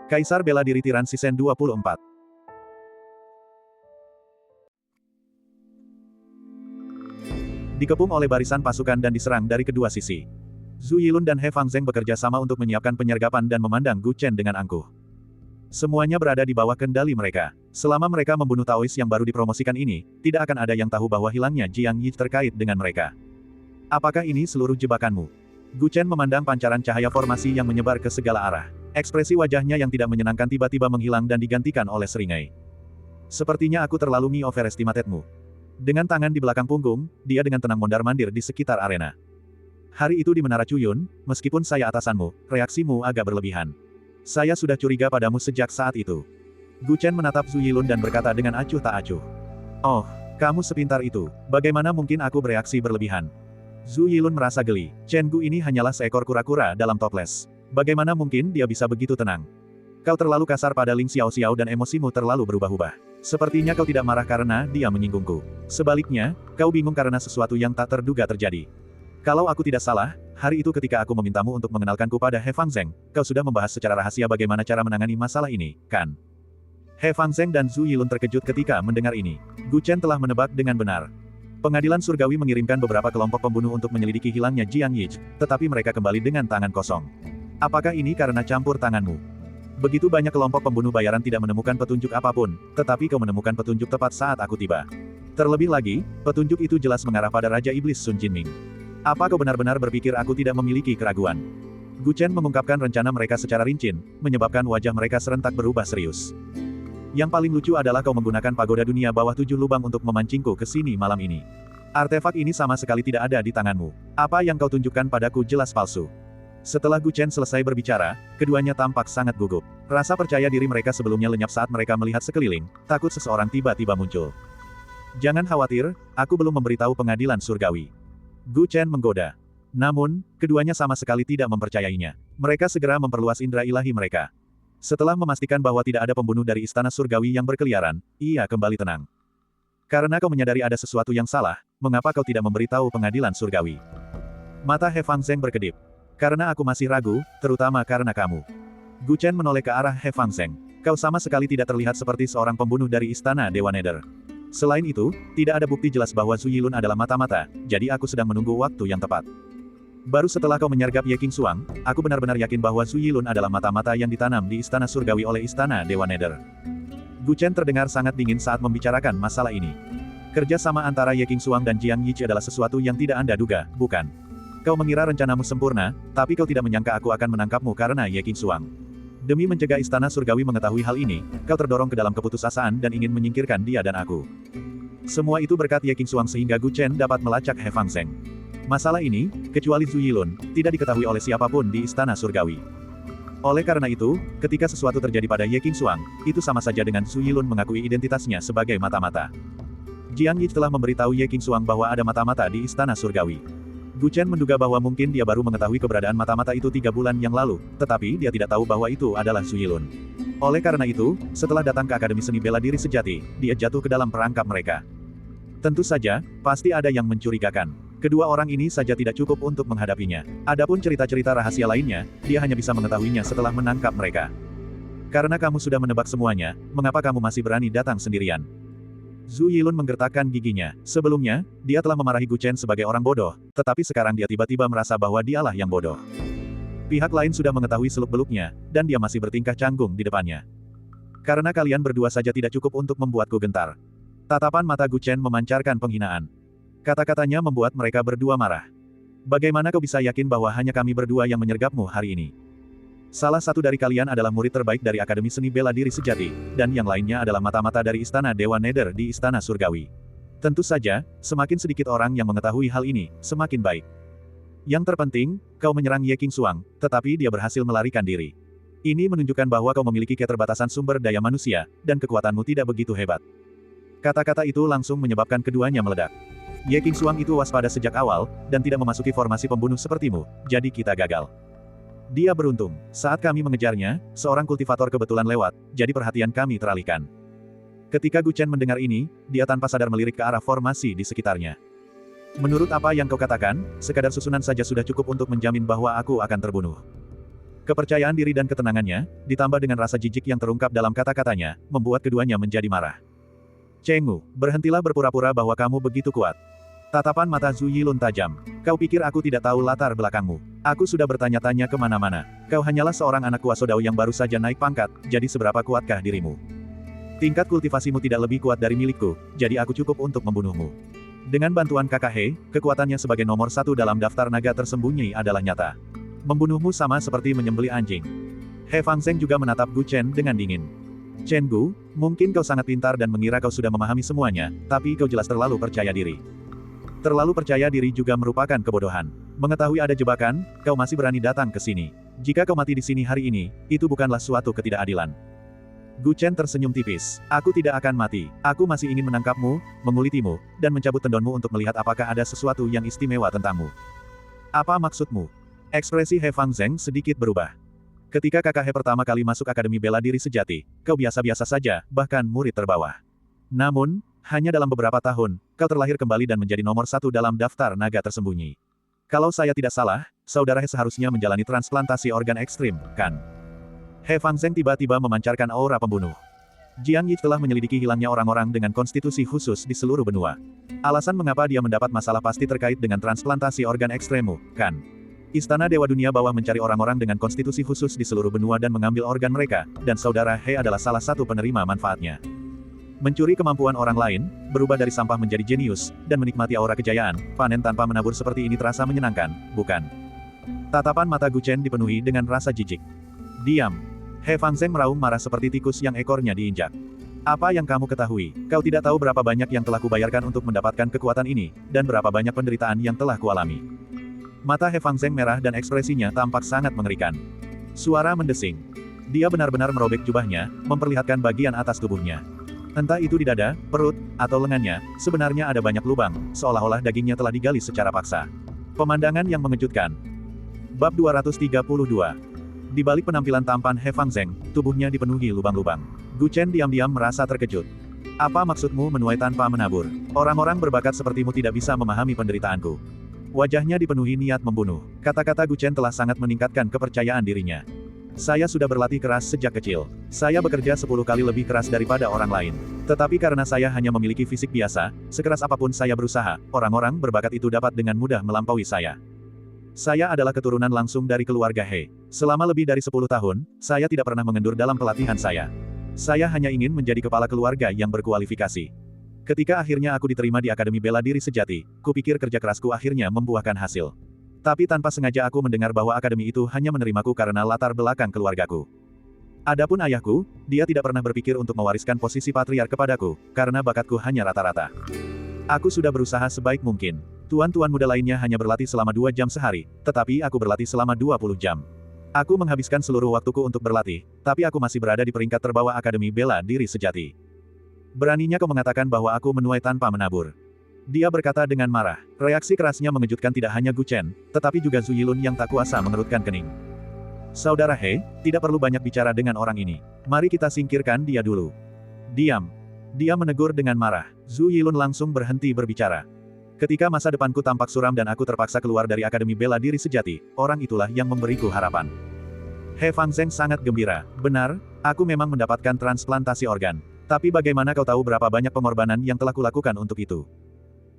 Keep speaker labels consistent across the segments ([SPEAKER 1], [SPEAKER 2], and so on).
[SPEAKER 1] Kaisar Bela Diri Tiran Season 24. Dikepung oleh barisan pasukan dan diserang dari kedua sisi. Zhu Yilun dan He Fangzheng bekerja sama untuk menyiapkan penyergapan dan memandang Gu Chen dengan angkuh. Semuanya berada di bawah kendali mereka. Selama mereka membunuh Taois yang baru dipromosikan ini, tidak akan ada yang tahu bahwa hilangnya Jiang Yi terkait dengan mereka. Apakah ini seluruh jebakanmu? Gu Chen memandang pancaran cahaya formasi yang menyebar ke segala arah. Ekspresi wajahnya yang tidak menyenangkan tiba-tiba menghilang dan digantikan oleh seringai. Sepertinya aku terlalu overestimatedmu. Dengan tangan di belakang punggung, dia dengan tenang mondar-mandir di sekitar arena. Hari itu di Menara Cuyun, meskipun saya atasanmu, reaksimu agak berlebihan. Saya sudah curiga padamu sejak saat itu. Gu Chen menatap Zhu Yilun dan berkata dengan acuh tak acuh. Oh, kamu sepintar itu, bagaimana mungkin aku bereaksi berlebihan? Zhu Yilun merasa geli, Chen Gu ini hanyalah seekor kura-kura dalam toples. Bagaimana mungkin dia bisa begitu tenang? Kau terlalu kasar pada Ling Xiaoxiao dan emosimu terlalu berubah-ubah. Sepertinya kau tidak marah karena dia menyinggungku. Sebaliknya, kau bingung karena sesuatu yang tak terduga terjadi. Kalau aku tidak salah, hari itu ketika aku memintamu untuk mengenalkanku pada He Fangzheng, kau sudah membahas secara rahasia bagaimana cara menangani masalah ini, kan? He Fangzheng dan Zhu Yilun terkejut ketika mendengar ini. Gu Chen telah menebak dengan benar. Pengadilan surgawi mengirimkan beberapa kelompok pembunuh untuk menyelidiki hilangnya Jiang Yi, tetapi mereka kembali dengan tangan kosong. Apakah ini karena campur tanganmu? Begitu banyak kelompok pembunuh bayaran tidak menemukan petunjuk apapun, tetapi kau menemukan petunjuk tepat saat aku tiba. Terlebih lagi, petunjuk itu jelas mengarah pada Raja Iblis Sun Jinming. Apa kau benar-benar berpikir aku tidak memiliki keraguan? Gu Chen mengungkapkan rencana mereka secara rinci, menyebabkan wajah mereka serentak berubah serius. Yang paling lucu adalah kau menggunakan pagoda dunia bawah 7 lubang untuk memancingku ke sini malam ini. Artefak ini sama sekali tidak ada di tanganmu. Apa yang kau tunjukkan padaku jelas palsu. Setelah Gu Chen selesai berbicara, keduanya tampak sangat gugup. Rasa percaya diri mereka sebelumnya lenyap saat mereka melihat sekeliling, takut seseorang tiba-tiba muncul. Jangan khawatir, aku belum memberitahu pengadilan surgawi. Gu Chen menggoda. Namun, keduanya sama sekali tidak mempercayainya. Mereka segera memperluas indera ilahi mereka. Setelah memastikan bahwa tidak ada pembunuh dari istana surgawi yang berkeliaran, ia kembali tenang. Karena kau menyadari ada sesuatu yang salah, mengapa kau tidak memberitahu pengadilan surgawi? Mata He Fangzheng berkedip. Karena aku masih ragu, terutama karena kamu. Gu Chen menoleh ke arah He Fangzheng. Kau sama sekali tidak terlihat seperti seorang pembunuh dari istana Dewa Nether. Selain itu, tidak ada bukti jelas bahwa Zhu Yilun adalah mata-mata, jadi aku sedang menunggu waktu yang tepat. Baru setelah kau menyergap Ye Qingxuang, aku benar-benar yakin bahwa Zhu Yilun adalah mata-mata yang ditanam di istana surgawi oleh istana Dewa Nether. Gu Chen terdengar sangat dingin saat membicarakan masalah ini. Kerja sama antara Ye Qingxuang dan Jiang Yi adalah sesuatu yang tidak Anda duga, bukan? Kau mengira rencanamu sempurna, tapi kau tidak menyangka aku akan menangkapmu karena Ye Qingxuang. Demi mencegah istana surgawi mengetahui hal ini, kau terdorong ke dalam keputusasaan dan ingin menyingkirkan dia dan aku. Semua itu berkat Ye Qingxuang sehingga Gu Chen dapat melacak He Fangzheng. Masalah ini, kecuali Zhu Yilun, tidak diketahui oleh siapapun di istana surgawi. Oleh karena itu, ketika sesuatu terjadi pada Ye Qingxuang, itu sama saja dengan Zhu Yilun mengakui identitasnya sebagai mata-mata. Jiang Yi telah memberitahu Ye Qingxuang bahwa ada mata-mata di istana surgawi. Gu Chen menduga bahwa mungkin dia baru mengetahui keberadaan mata-mata itu 3 bulan yang lalu, tetapi dia tidak tahu bahwa itu adalah Zhu Yilun. Oleh karena itu, setelah datang ke Akademi Seni Bela Diri Sejati, dia jatuh ke dalam perangkap mereka. Tentu saja, pasti ada yang mencurigakan. Kedua orang ini saja tidak cukup untuk menghadapinya. Adapun cerita-cerita rahasia lainnya, dia hanya bisa mengetahuinya setelah menangkap mereka. Karena kamu sudah menebak semuanya, mengapa kamu masih berani datang sendirian? Zhu Yilun menggertakkan giginya. Sebelumnya, dia telah memarahi Gu Chen sebagai orang bodoh, tetapi sekarang dia tiba-tiba merasa bahwa dialah yang bodoh. Pihak lain sudah mengetahui seluk-beluknya, dan dia masih bertingkah canggung di depannya. Karena kalian berdua saja tidak cukup untuk membuatku gentar. Tatapan mata Gu Chen memancarkan penghinaan. Kata-katanya membuat mereka berdua marah. Bagaimana kau bisa yakin bahwa hanya kami berdua yang menyergapmu hari ini? Salah satu dari kalian adalah murid terbaik dari Akademi Seni Bela Diri Sejati, dan yang lainnya adalah mata-mata dari Istana Dewa Nether di Istana Surgawi. Tentu saja, semakin sedikit orang yang mengetahui hal ini, semakin baik. Yang terpenting, kau menyerang Ye Qingxuang, tetapi dia berhasil melarikan diri. Ini menunjukkan bahwa kau memiliki keterbatasan sumber daya manusia, dan kekuatanmu tidak begitu hebat. Kata-kata itu langsung menyebabkan keduanya meledak. Ye Qingxuang itu waspada sejak awal, dan tidak memasuki formasi pembunuh sepertimu, jadi kita gagal. Dia beruntung. Saat kami mengejarnya, seorang kultivator kebetulan lewat, jadi perhatian kami teralihkan. Ketika Gu Chen mendengar ini, dia tanpa sadar melirik ke arah formasi di sekitarnya. Menurut apa yang kau katakan, sekadar susunan saja sudah cukup untuk menjamin bahwa aku akan terbunuh. Kepercayaan diri dan ketenangannya, ditambah dengan rasa jijik yang terungkap dalam kata-katanya, membuat keduanya menjadi marah. Chenggu, berhentilah berpura-pura bahwa kamu begitu kuat. Tatapan mata Zhu Yilun tajam. Kau pikir aku tidak tahu latar belakangmu? Aku sudah bertanya-tanya kemana-mana. Kau hanyalah seorang anak kuasa Dao yang baru saja naik pangkat, jadi seberapa kuatkah dirimu? Tingkat kultivasimu tidak lebih kuat dari milikku, jadi aku cukup untuk membunuhmu. Dengan bantuan kakak He, kekuatannya sebagai nomor 1 dalam daftar naga tersembunyi adalah nyata. Membunuhmu sama seperti menyembelih anjing. He Fangzheng juga menatap Gu Chen dengan dingin. Chen Gu, mungkin kau sangat pintar dan mengira kau sudah memahami semuanya, tapi kau jelas terlalu percaya diri. Terlalu percaya diri juga merupakan kebodohan. Mengetahui ada jebakan, kau masih berani datang ke sini. Jika kau mati di sini hari ini, itu bukanlah suatu ketidakadilan. Gu Chen tersenyum tipis. Aku tidak akan mati. Aku masih ingin menangkapmu, mengulitimu, dan mencabut tendonmu untuk melihat apakah ada sesuatu yang istimewa tentangmu. Apa maksudmu? Ekspresi He Fangzheng sedikit berubah. Ketika kakak He pertama kali masuk Akademi Bela Diri Sejati, kau biasa-biasa saja, bahkan murid terbawah. Namun, hanya dalam beberapa tahun, kau terlahir kembali dan menjadi nomor 1 dalam daftar naga tersembunyi. Kalau saya tidak salah, saudara He seharusnya menjalani transplantasi organ ekstrim, kan? He Fangzheng tiba-tiba memancarkan aura pembunuh. Jiang Yi telah menyelidiki hilangnya orang-orang dengan konstitusi khusus di seluruh benua. Alasan mengapa dia mendapat masalah pasti terkait dengan transplantasi organ ekstremmu, kan? Istana Dewa Dunia Bawah mencari orang-orang dengan konstitusi khusus di seluruh benua dan mengambil organ mereka, dan saudara He adalah salah satu penerima manfaatnya. Mencuri kemampuan orang lain, berubah dari sampah menjadi jenius, dan menikmati aura kejayaan, panen tanpa menabur seperti ini terasa menyenangkan, bukan? Tatapan mata Gu Chen dipenuhi dengan rasa jijik. Diam. He Fangzheng meraung marah seperti tikus yang ekornya diinjak. Apa yang kamu ketahui? Kau tidak tahu berapa banyak yang telah kubayarkan untuk mendapatkan kekuatan ini, dan berapa banyak penderitaan yang telah kualami. Mata He Fangzheng merah dan ekspresinya tampak sangat mengerikan. Suara mendesing. Dia benar-benar merobek jubahnya, memperlihatkan bagian atas tubuhnya. Entah itu di dada, perut, atau lengannya, sebenarnya ada banyak lubang, seolah-olah dagingnya telah digali secara paksa. Pemandangan yang mengejutkan. Bab 232. Di balik penampilan tampan He Fangzheng, tubuhnya dipenuhi lubang-lubang. Gu Chen diam-diam merasa terkejut. Apa maksudmu menuai tanpa menabur? Orang-orang berbakat sepertimu tidak bisa memahami penderitaanku. Wajahnya dipenuhi niat membunuh. Kata-kata Gu Chen telah sangat meningkatkan kepercayaan dirinya. Saya sudah berlatih keras sejak kecil. Saya bekerja 10 kali lebih keras daripada orang lain. Tetapi karena saya hanya memiliki fisik biasa, sekeras apapun saya berusaha, orang-orang berbakat itu dapat dengan mudah melampaui saya. Saya adalah keturunan langsung dari keluarga He. Selama lebih dari 10 tahun, saya tidak pernah mengendur dalam pelatihan saya. Saya hanya ingin menjadi kepala keluarga yang berkualifikasi. Ketika akhirnya aku diterima di Akademi Bela Diri Sejati, kupikir kerja kerasku akhirnya membuahkan hasil. Tapi tanpa sengaja aku mendengar bahwa akademi itu hanya menerimaku karena latar belakang keluargaku. Adapun ayahku, dia tidak pernah berpikir untuk mewariskan posisi patriark kepadaku, karena bakatku hanya rata-rata. Aku sudah berusaha sebaik mungkin. Tuan-tuan muda lainnya hanya berlatih selama 2 jam sehari, tetapi aku berlatih selama 20 jam. Aku menghabiskan seluruh waktuku untuk berlatih, tapi aku masih berada di peringkat terbawah Akademi Bela Diri Sejati. Beraninya kau mengatakan bahwa aku menuai tanpa menabur. Dia berkata dengan marah. Reaksi kerasnya mengejutkan tidak hanya Gu Chen, tetapi juga Zhu Yilun yang tak kuasa mengerutkan kening. Saudara He, tidak perlu banyak bicara dengan orang ini. Mari kita singkirkan dia dulu. Diam. Dia menegur dengan marah. Zhu Yilun langsung berhenti berbicara. Ketika masa depanku tampak suram dan aku terpaksa keluar dari Akademi Bela Diri Sejati, orang itulah yang memberiku harapan. He Fangzheng sangat gembira. Benar, aku memang mendapatkan transplantasi organ. Tapi bagaimana kau tahu berapa banyak pengorbanan yang telah kulakukan untuk itu?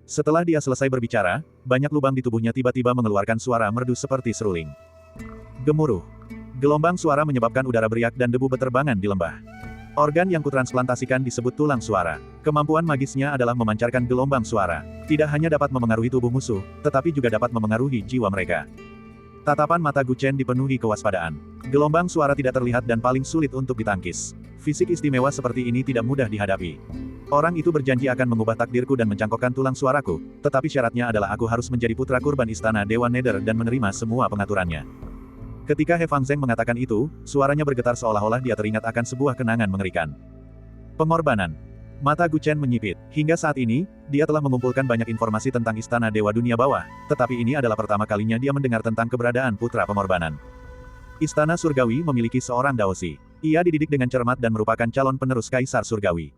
[SPEAKER 1] Setelah dia selesai berbicara, banyak lubang di tubuhnya tiba-tiba mengeluarkan suara merdu seperti seruling. Gemuruh. Gelombang suara menyebabkan udara beriak dan debu beterbangan di lembah. Organ yang kutransplantasikan disebut tulang suara. Kemampuan magisnya adalah memancarkan gelombang suara. Tidak hanya dapat memengaruhi tubuh musuh, tetapi juga dapat memengaruhi jiwa mereka. Tatapan mata Gu Chen dipenuhi kewaspadaan. Gelombang suara tidak terlihat dan paling sulit untuk ditangkis. Fisik istimewa seperti ini tidak mudah dihadapi. Orang itu berjanji akan mengubah takdirku dan mencangkokkan tulang suaraku, tetapi syaratnya adalah aku harus menjadi putra kurban istana Dewa Nether dan menerima semua pengaturannya. Ketika He Fangzheng mengatakan itu, suaranya bergetar seolah-olah dia teringat akan sebuah kenangan mengerikan. Pengorbanan. Mata Gu Chen menyipit. Hingga saat ini, dia telah mengumpulkan banyak informasi tentang istana Dewa Dunia Bawah, tetapi ini adalah pertama kalinya dia mendengar tentang keberadaan putra pengorbanan. Istana Surgawi memiliki seorang Daoshi. Ia dididik dengan cermat dan merupakan calon penerus Kaisar Surgawi.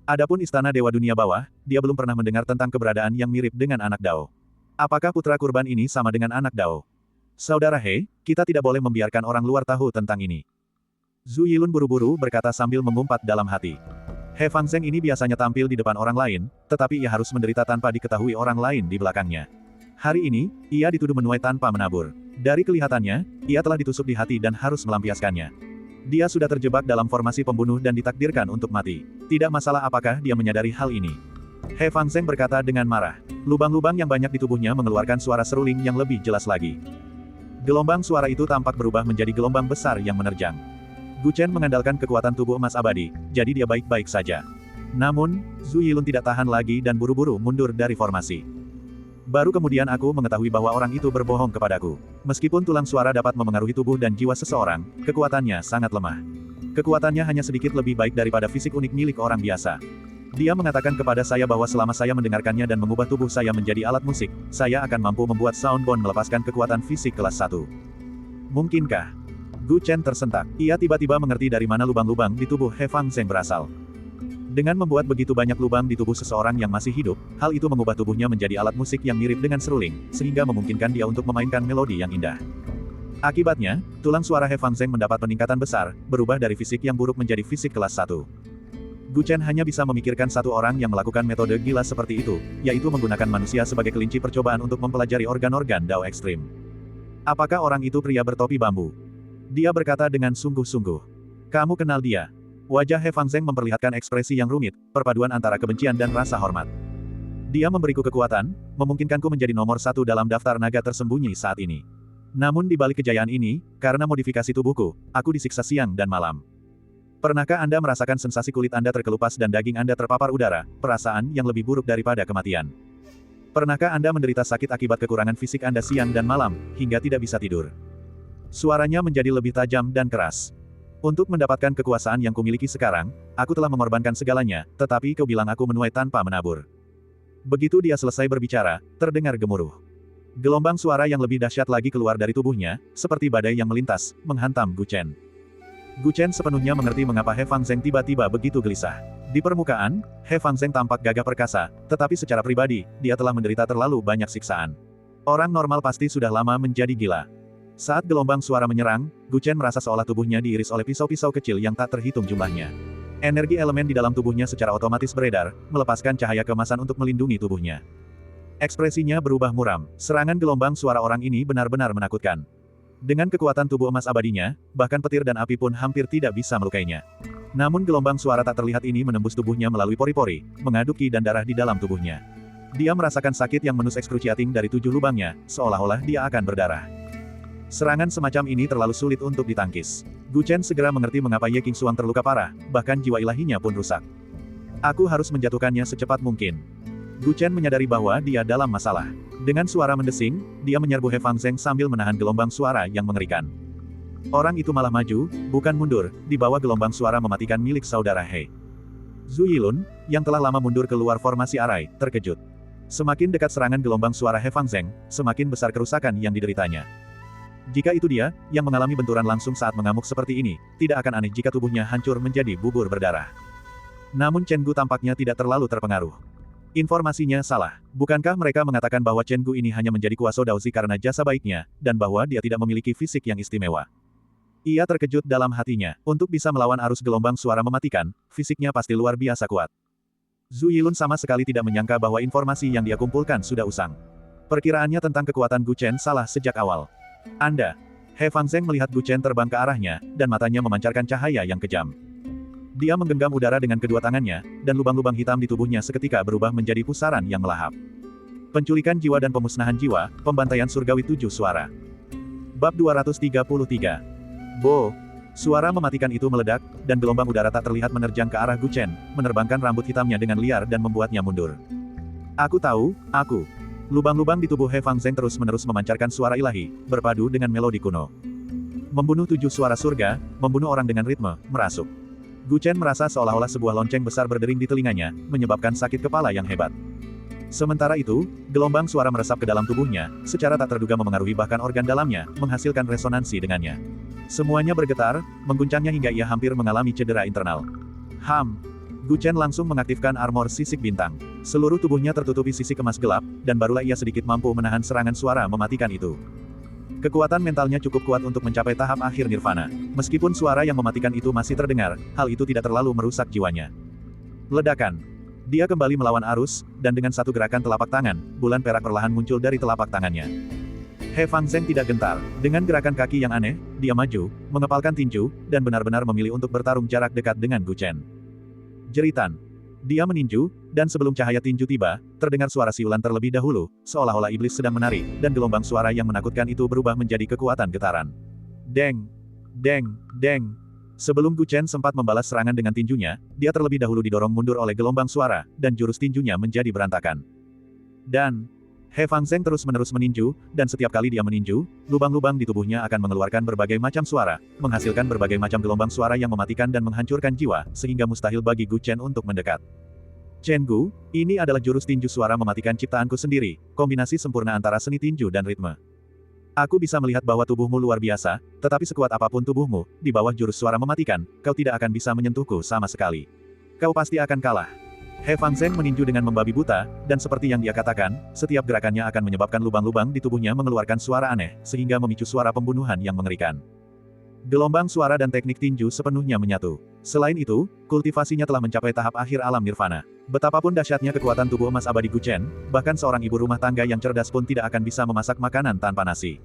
[SPEAKER 1] Adapun Istana Dewa Dunia Bawah, dia belum pernah mendengar tentang keberadaan yang mirip dengan anak Dao. Apakah putra kurban ini sama dengan anak Dao? Saudara He, kita tidak boleh membiarkan orang luar tahu tentang ini. Zhu Yilun buru-buru berkata sambil mengumpat dalam hati. He Fangzheng ini biasanya tampil di depan orang lain, tetapi ia harus menderita tanpa diketahui orang lain di belakangnya. Hari ini, ia dituduh menuai tanpa menabur. Dari kelihatannya, ia telah ditusuk di hati dan harus melampiaskannya. Dia sudah terjebak dalam formasi pembunuh dan ditakdirkan untuk mati. Tidak masalah apakah dia menyadari hal ini. He Fangzheng berkata dengan marah. Lubang-lubang yang banyak di tubuhnya mengeluarkan suara seruling yang lebih jelas lagi. Gelombang suara itu tampak berubah menjadi gelombang besar yang menerjang. Gu Chen mengandalkan kekuatan tubuh emas abadi, jadi dia baik-baik saja. Namun, Zhu Yilun tidak tahan lagi dan buru-buru mundur dari formasi. Baru kemudian aku mengetahui bahwa orang itu berbohong kepadaku. Meskipun tulang suara dapat memengaruhi tubuh dan jiwa seseorang, kekuatannya sangat lemah. Kekuatannya hanya sedikit lebih baik daripada fisik unik milik orang biasa. Dia mengatakan kepada saya bahwa selama saya mendengarkannya dan mengubah tubuh saya menjadi alat musik, saya akan mampu membuat Soundbone melepaskan kekuatan fisik kelas 1. Mungkinkah? Gu Chen tersentak. Ia tiba-tiba mengerti dari mana lubang-lubang di tubuh He Fangzheng berasal. Dengan membuat begitu banyak lubang di tubuh seseorang yang masih hidup, hal itu mengubah tubuhnya menjadi alat musik yang mirip dengan seruling, sehingga memungkinkan dia untuk memainkan melodi yang indah. Akibatnya, tulang suara He Fangzheng mendapat peningkatan besar, berubah dari fisik yang buruk menjadi fisik kelas 1. Gu Chen hanya bisa memikirkan satu orang yang melakukan metode gila seperti itu, yaitu menggunakan manusia sebagai kelinci percobaan untuk mempelajari organ-organ Dao ekstrim. Apakah orang itu pria bertopi bambu? Dia berkata dengan sungguh-sungguh. Kamu kenal dia? Wajah He Fangzheng memperlihatkan ekspresi yang rumit, perpaduan antara kebencian dan rasa hormat. Dia memberiku kekuatan, memungkinkanku menjadi nomor 1 dalam daftar naga tersembunyi saat ini. Namun di balik kejayaan ini, karena modifikasi tubuhku, aku disiksa siang dan malam. Pernahkah Anda merasakan sensasi kulit Anda terkelupas dan daging Anda terpapar udara, perasaan yang lebih buruk daripada kematian? Pernahkah Anda menderita sakit akibat kekurangan fisik Anda siang dan malam, hingga tidak bisa tidur? Suaranya menjadi lebih tajam dan keras. Untuk mendapatkan kekuasaan yang kumiliki sekarang, aku telah mengorbankan segalanya, tetapi kau bilang aku menuai tanpa menabur. Begitu dia selesai berbicara, terdengar gemuruh. Gelombang suara yang lebih dahsyat lagi keluar dari tubuhnya, seperti badai yang melintas, menghantam Gu Chen. Gu Chen sepenuhnya mengerti mengapa He Fangzheng tiba-tiba begitu gelisah. Di permukaan, He Fangzheng tampak gagah perkasa, tetapi secara pribadi, dia telah menderita terlalu banyak siksaan. Orang normal pasti sudah lama menjadi gila. Saat gelombang suara menyerang, Gu Chen merasa seolah tubuhnya diiris oleh pisau-pisau kecil yang tak terhitung jumlahnya. Energi elemen di dalam tubuhnya secara otomatis beredar, melepaskan cahaya keemasan untuk melindungi tubuhnya. Ekspresinya berubah muram. Serangan gelombang suara orang ini benar-benar menakutkan. Dengan kekuatan tubuh emas abadinya, bahkan petir dan api pun hampir tidak bisa melukainya. Namun gelombang suara tak terlihat ini menembus tubuhnya melalui pori-pori, mengaduk ki dan darah di dalam tubuhnya. Dia merasakan sakit yang menus excruciating dari 7 lubangnya, seolah-olah dia akan berdarah. Serangan semacam ini terlalu sulit untuk ditangkis. Gu Chen segera mengerti mengapa Ye Qingxuang terluka parah, bahkan jiwa ilahinya pun rusak. Aku harus menjatuhkannya secepat mungkin. Gu Chen menyadari bahwa dia dalam masalah. Dengan suara mendesing, dia menyerbu He Fangzheng sambil menahan gelombang suara yang mengerikan. Orang itu malah maju, bukan mundur, di bawah gelombang suara mematikan milik saudara He. Zhu Yilun, yang telah lama mundur keluar formasi arai, terkejut. Semakin dekat serangan gelombang suara He Fangzheng, semakin besar kerusakan yang dideritanya. Jika itu dia, yang mengalami benturan langsung saat mengamuk seperti ini, tidak akan aneh jika tubuhnya hancur menjadi bubur berdarah. Namun Chen Gu tampaknya tidak terlalu terpengaruh. Informasinya salah. Bukankah mereka mengatakan bahwa Chen Gu ini hanya menjadi kuasa Daozi karena jasa baiknya, dan bahwa dia tidak memiliki fisik yang istimewa? Ia terkejut dalam hatinya. Untuk bisa melawan arus gelombang suara mematikan, fisiknya pasti luar biasa kuat. Zhu Yilun sama sekali tidak menyangka bahwa informasi yang dia kumpulkan sudah usang. Perkiraannya tentang kekuatan Gu Chen salah sejak awal. Anda. He Fangzheng melihat Gu Chen terbang ke arahnya, dan matanya memancarkan cahaya yang kejam. Dia menggenggam udara dengan kedua tangannya, dan lubang-lubang hitam di tubuhnya seketika berubah menjadi pusaran yang melahap. Penculikan jiwa dan pemusnahan jiwa, pembantaian surgawi 7 suara. Bab 233. Bo. Suara mematikan itu meledak, dan gelombang udara tak terlihat menerjang ke arah Gu Chen, menerbangkan rambut hitamnya dengan liar dan membuatnya mundur. Aku tahu, aku. Lubang-lubang di tubuh He Fangzheng terus-menerus memancarkan suara ilahi, berpadu dengan melodi kuno. Membunuh 7 suara surga, membunuh orang dengan ritme, merasuk. Gu Chen merasa seolah-olah sebuah lonceng besar berdering di telinganya, menyebabkan sakit kepala yang hebat. Sementara itu, gelombang suara meresap ke dalam tubuhnya, secara tak terduga memengaruhi bahkan organ dalamnya, menghasilkan resonansi dengannya. Semuanya bergetar, mengguncangnya hingga ia hampir mengalami cedera internal. Gu Chen langsung mengaktifkan armor sisik bintang. Seluruh tubuhnya tertutupi sisik emas gelap, dan barulah ia sedikit mampu menahan serangan suara mematikan itu. Kekuatan mentalnya cukup kuat untuk mencapai tahap akhir nirvana. Meskipun suara yang mematikan itu masih terdengar, hal itu tidak terlalu merusak jiwanya. Ledakan. Dia kembali melawan arus, dan dengan satu gerakan telapak tangan, bulan perak perlahan muncul dari telapak tangannya. He Fangzheng tidak gentar. Dengan gerakan kaki yang aneh, dia maju, mengepalkan tinju, dan benar-benar memilih untuk bertarung jarak dekat dengan Gu Chen. Jeritan. Dia meninju, dan sebelum cahaya tinju tiba, terdengar suara siulan terlebih dahulu, seolah-olah iblis sedang menari, dan gelombang suara yang menakutkan itu berubah menjadi kekuatan getaran. Deng! Deng! Deng! Sebelum Gu Chen sempat membalas serangan dengan tinjunya, dia terlebih dahulu didorong mundur oleh gelombang suara, dan jurus tinjunya menjadi berantakan. Dan He Fangzheng terus-menerus meninju, dan setiap kali dia meninju, lubang-lubang di tubuhnya akan mengeluarkan berbagai macam suara, menghasilkan berbagai macam gelombang suara yang mematikan dan menghancurkan jiwa, sehingga mustahil bagi Gu Chen untuk mendekat. Chen Gu, ini adalah jurus tinju suara mematikan ciptaanku sendiri, kombinasi sempurna antara seni tinju dan ritme. Aku bisa melihat bahwa tubuhmu luar biasa, tetapi sekuat apapun tubuhmu, di bawah jurus suara mematikan, kau tidak akan bisa menyentuhku sama sekali. Kau pasti akan kalah. He Fangzheng meninju dengan membabi buta, dan seperti yang dia katakan, setiap gerakannya akan menyebabkan lubang-lubang di tubuhnya mengeluarkan suara aneh, sehingga memicu suara pembunuhan yang mengerikan. Gelombang suara dan teknik tinju sepenuhnya menyatu. Selain itu, kultivasinya telah mencapai tahap akhir alam nirvana. Betapapun dahsyatnya kekuatan tubuh emas abadi Gu Chen, bahkan seorang ibu rumah tangga yang cerdas pun tidak akan bisa memasak makanan tanpa nasi.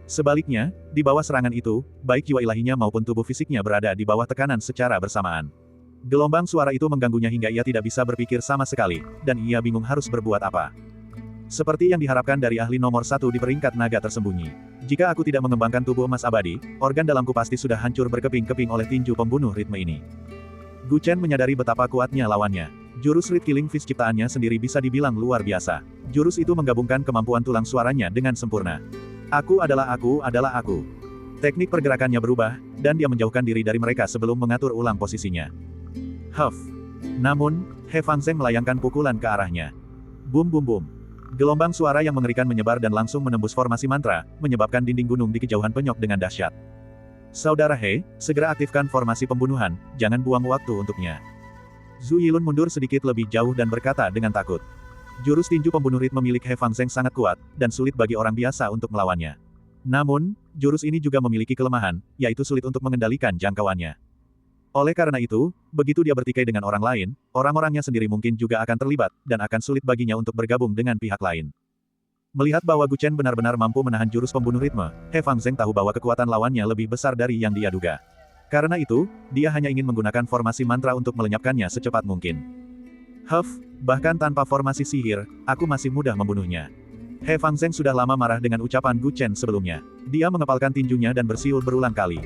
[SPEAKER 1] Sebaliknya, di bawah serangan itu, baik jiwa ilahinya maupun tubuh fisiknya berada di bawah tekanan secara bersamaan. Gelombang suara itu mengganggunya hingga ia tidak bisa berpikir sama sekali, dan ia bingung harus berbuat apa. Seperti yang diharapkan dari ahli nomor 1 di peringkat naga tersembunyi. Jika aku tidak mengembangkan tubuh emas abadi, organ dalamku pasti sudah hancur berkeping-keping oleh tinju pembunuh ritme ini. Gu Chen menyadari betapa kuatnya lawannya. Jurus Red Killing Fish ciptaannya sendiri bisa dibilang luar biasa. Jurus itu menggabungkan kemampuan tulang suaranya dengan sempurna. Aku adalah aku adalah aku. Teknik pergerakannya berubah, dan dia menjauhkan diri dari mereka sebelum mengatur ulang posisinya. Huff. Namun, He Fangzheng melayangkan pukulan ke arahnya. Bum bum bum. Gelombang suara yang mengerikan menyebar dan langsung menembus formasi mantra, menyebabkan dinding gunung di kejauhan penyok dengan dahsyat. Saudara He, segera aktifkan formasi pembunuhan, jangan buang waktu untuknya. Zhu Yilun mundur sedikit lebih jauh dan berkata dengan takut. Jurus tinju pembunuh ritme milik He Fangzheng sangat kuat, dan sulit bagi orang biasa untuk melawannya. Namun, jurus ini juga memiliki kelemahan, yaitu sulit untuk mengendalikan jangkauannya. Oleh karena itu, begitu dia bertikai dengan orang lain, orang-orangnya sendiri mungkin juga akan terlibat, dan akan sulit baginya untuk bergabung dengan pihak lain. Melihat bahwa Gu Chen benar-benar mampu menahan jurus pembunuh ritme, He Fangzheng tahu bahwa kekuatan lawannya lebih besar dari yang dia duga. Karena itu, dia hanya ingin menggunakan formasi mantra untuk melenyapkannya secepat mungkin. Huff, bahkan tanpa formasi sihir, aku masih mudah membunuhnya. He Fangzheng sudah lama marah dengan ucapan Gu Chen sebelumnya. Dia mengepalkan tinjunya dan bersiul berulang kali.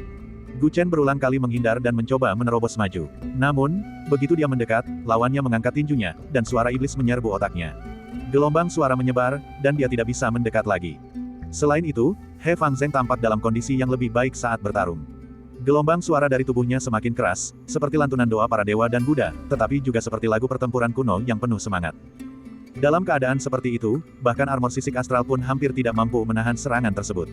[SPEAKER 1] Gu Chen berulang kali menghindar dan mencoba menerobos maju. Namun, begitu dia mendekat, lawannya mengangkat tinjunya, dan suara iblis menyerbu otaknya. Gelombang suara menyebar, dan dia tidak bisa mendekat lagi. Selain itu, He Fangzheng tampak dalam kondisi yang lebih baik saat bertarung. Gelombang suara dari tubuhnya semakin keras, seperti lantunan doa para dewa dan Buddha, tetapi juga seperti lagu pertempuran kuno yang penuh semangat. Dalam keadaan seperti itu, bahkan armor sisik astral pun hampir tidak mampu menahan serangan tersebut.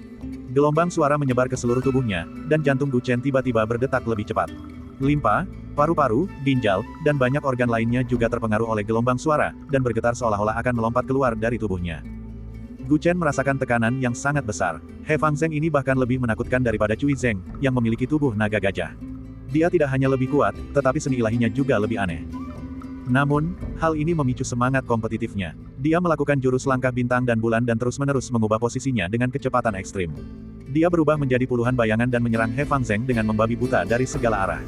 [SPEAKER 1] Gelombang suara menyebar ke seluruh tubuhnya, dan jantung Gu Chen tiba-tiba berdetak lebih cepat. Limpa, paru-paru, ginjal, dan banyak organ lainnya juga terpengaruh oleh gelombang suara, dan bergetar seolah-olah akan melompat keluar dari tubuhnya. Gu Chen merasakan tekanan yang sangat besar. He Fangzheng ini bahkan lebih menakutkan daripada Cui Zheng, yang memiliki tubuh naga gajah. Dia tidak hanya lebih kuat, tetapi seni ilahinya juga lebih aneh. Namun, hal ini memicu semangat kompetitifnya. Dia melakukan jurus langkah bintang dan bulan dan terus-menerus mengubah posisinya dengan kecepatan ekstrim. Dia berubah menjadi puluhan bayangan dan menyerang He Fangzheng dengan membabi buta dari segala arah.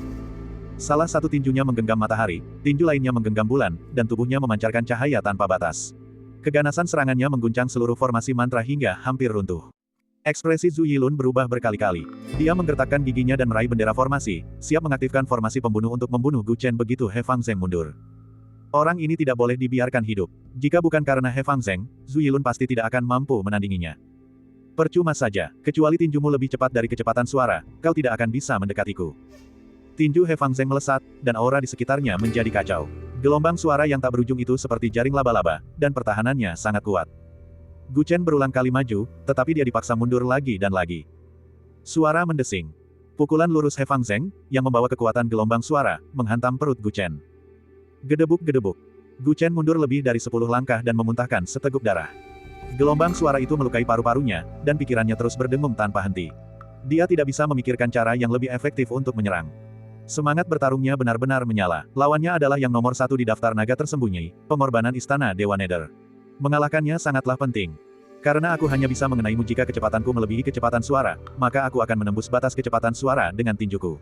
[SPEAKER 1] Salah satu tinjunya menggenggam matahari, tinju lainnya menggenggam bulan, dan tubuhnya memancarkan cahaya tanpa batas. Keganasan serangannya mengguncang seluruh formasi mantra hingga hampir runtuh. Ekspresi Zhu Yilun berubah berkali-kali. Dia menggertakkan giginya dan meraih bendera formasi, siap mengaktifkan formasi pembunuh untuk membunuh Gu Chen begitu He Fangzheng mundur. Orang ini tidak boleh dibiarkan hidup. Jika bukan karena He Fangzheng, Zhu Yilun pasti tidak akan mampu menandinginya. Percuma saja, kecuali tinjumu lebih cepat dari kecepatan suara, kau tidak akan bisa mendekatiku. Tinju He Fangzheng melesat, dan aura di sekitarnya menjadi kacau. Gelombang suara yang tak berujung itu seperti jaring laba-laba, dan pertahanannya sangat kuat. Gu Chen berulang kali maju, tetapi dia dipaksa mundur lagi dan lagi. Suara mendesing. Pukulan lurus He Fangzheng, yang membawa kekuatan gelombang suara, menghantam perut Gu Chen. Gedebuk-gedebuk. Gu Chen mundur lebih dari 10 langkah dan memuntahkan seteguk darah. Gelombang suara itu melukai paru-parunya, dan pikirannya terus berdengung tanpa henti. Dia tidak bisa memikirkan cara yang lebih efektif untuk menyerang. Semangat bertarungnya benar-benar menyala. Lawannya adalah yang nomor 1 di daftar naga tersembunyi, pengorbanan Istana Dewa Nether. Mengalahkannya sangatlah penting. Karena aku hanya bisa mengenaimu jika kecepatanku melebihi kecepatan suara, maka aku akan menembus batas kecepatan suara dengan tinjuku.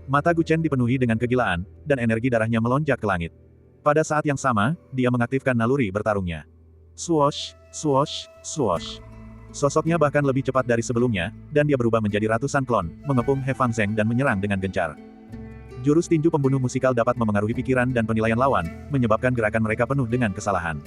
[SPEAKER 1] Mata Gu Chen dipenuhi dengan kegilaan, dan energi darahnya melonjak ke langit. Pada saat yang sama, dia mengaktifkan naluri bertarungnya. Swoosh, swoosh, swoosh. Sosoknya bahkan lebih cepat dari sebelumnya, dan dia berubah menjadi ratusan klon, mengepung He Fangzeng dan menyerang dengan gencar. Jurus tinju pembunuh musikal dapat memengaruhi pikiran dan penilaian lawan, menyebabkan gerakan mereka penuh dengan kesalahan.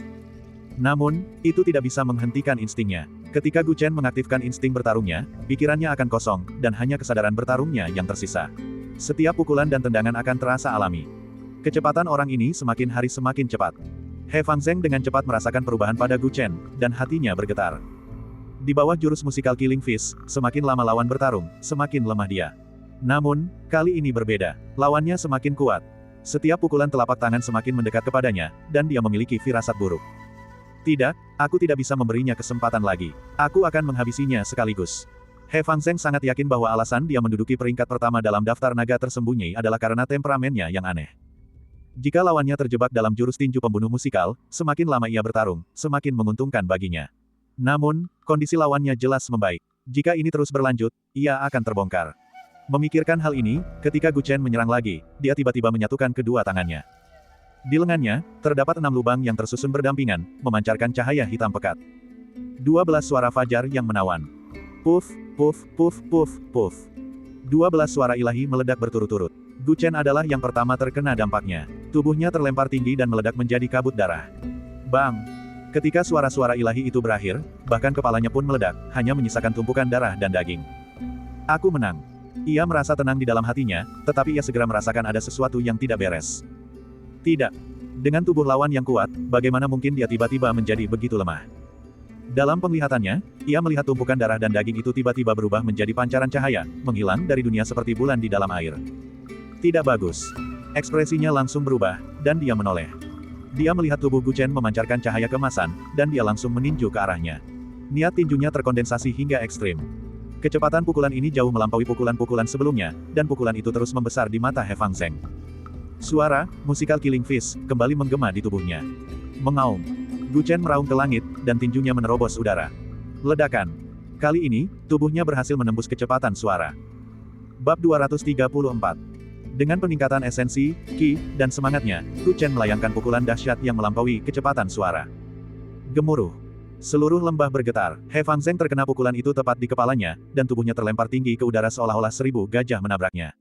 [SPEAKER 1] Namun, itu tidak bisa menghentikan instingnya. Ketika Gu Chen mengaktifkan insting bertarungnya, pikirannya akan kosong, dan hanya kesadaran bertarungnya yang tersisa. Setiap pukulan dan tendangan akan terasa alami. Kecepatan orang ini semakin hari semakin cepat. He Fangzeng dengan cepat merasakan perubahan pada Gu Chen, dan hatinya bergetar. Di bawah jurus musikal Killing Fish, semakin lama lawan bertarung, semakin lemah dia. Namun, kali ini berbeda. Lawannya semakin kuat. Setiap pukulan telapak tangan semakin mendekat kepadanya, dan dia memiliki firasat buruk. Tidak, aku tidak bisa memberinya kesempatan lagi. Aku akan menghabisinya sekaligus. He Fangzeng sangat yakin bahwa alasan dia menduduki peringkat pertama dalam daftar naga tersembunyi adalah karena temperamennya yang aneh. Jika lawannya terjebak dalam jurus tinju pembunuh musikal, semakin lama ia bertarung, semakin menguntungkan baginya. Namun, kondisi lawannya jelas membaik. Jika ini terus berlanjut, ia akan terbongkar. Memikirkan hal ini, ketika Gu Chen menyerang lagi, dia tiba-tiba menyatukan kedua tangannya. Di lengannya, terdapat 6 lubang yang tersusun berdampingan, memancarkan cahaya hitam pekat. 12 suara fajar yang menawan. Puff, puff, puff, puff, puff. 12 suara ilahi meledak berturut-turut. Gu Chen adalah yang pertama terkena dampaknya. Tubuhnya terlempar tinggi dan meledak menjadi kabut darah. Bang! Ketika suara-suara ilahi itu berakhir, bahkan kepalanya pun meledak, hanya menyisakan tumpukan darah dan daging. Aku menang. Ia merasa tenang di dalam hatinya, tetapi ia segera merasakan ada sesuatu yang tidak beres. Tidak. Dengan tubuh lawan yang kuat, bagaimana mungkin dia tiba-tiba menjadi begitu lemah? Dalam penglihatannya, ia melihat tumpukan darah dan daging itu tiba-tiba berubah menjadi pancaran cahaya, menghilang dari dunia seperti bulan di dalam air. Tidak bagus. Ekspresinya langsung berubah, dan dia menoleh. Dia melihat tubuh Gu Chen memancarkan cahaya keemasan, dan dia langsung meninju ke arahnya. Niat tinjunya terkondensasi hingga ekstrim. Kecepatan pukulan ini jauh melampaui pukulan-pukulan sebelumnya, dan pukulan itu terus membesar di mata He Fangzeng. Suara, musikal Killing Fish, kembali menggema di tubuhnya. Mengaum. Gu Chen meraung ke langit, dan tinjunya menerobos udara. Ledakan. Kali ini, tubuhnya berhasil menembus kecepatan suara. Bab 234. Dengan peningkatan esensi, ki, dan semangatnya, Gu Chen melayangkan pukulan dahsyat yang melampaui kecepatan suara. Gemuruh. Seluruh lembah bergetar. He Fangzeng terkena pukulan itu tepat di kepalanya, dan tubuhnya terlempar tinggi ke udara seolah-olah 1000 gajah menabraknya.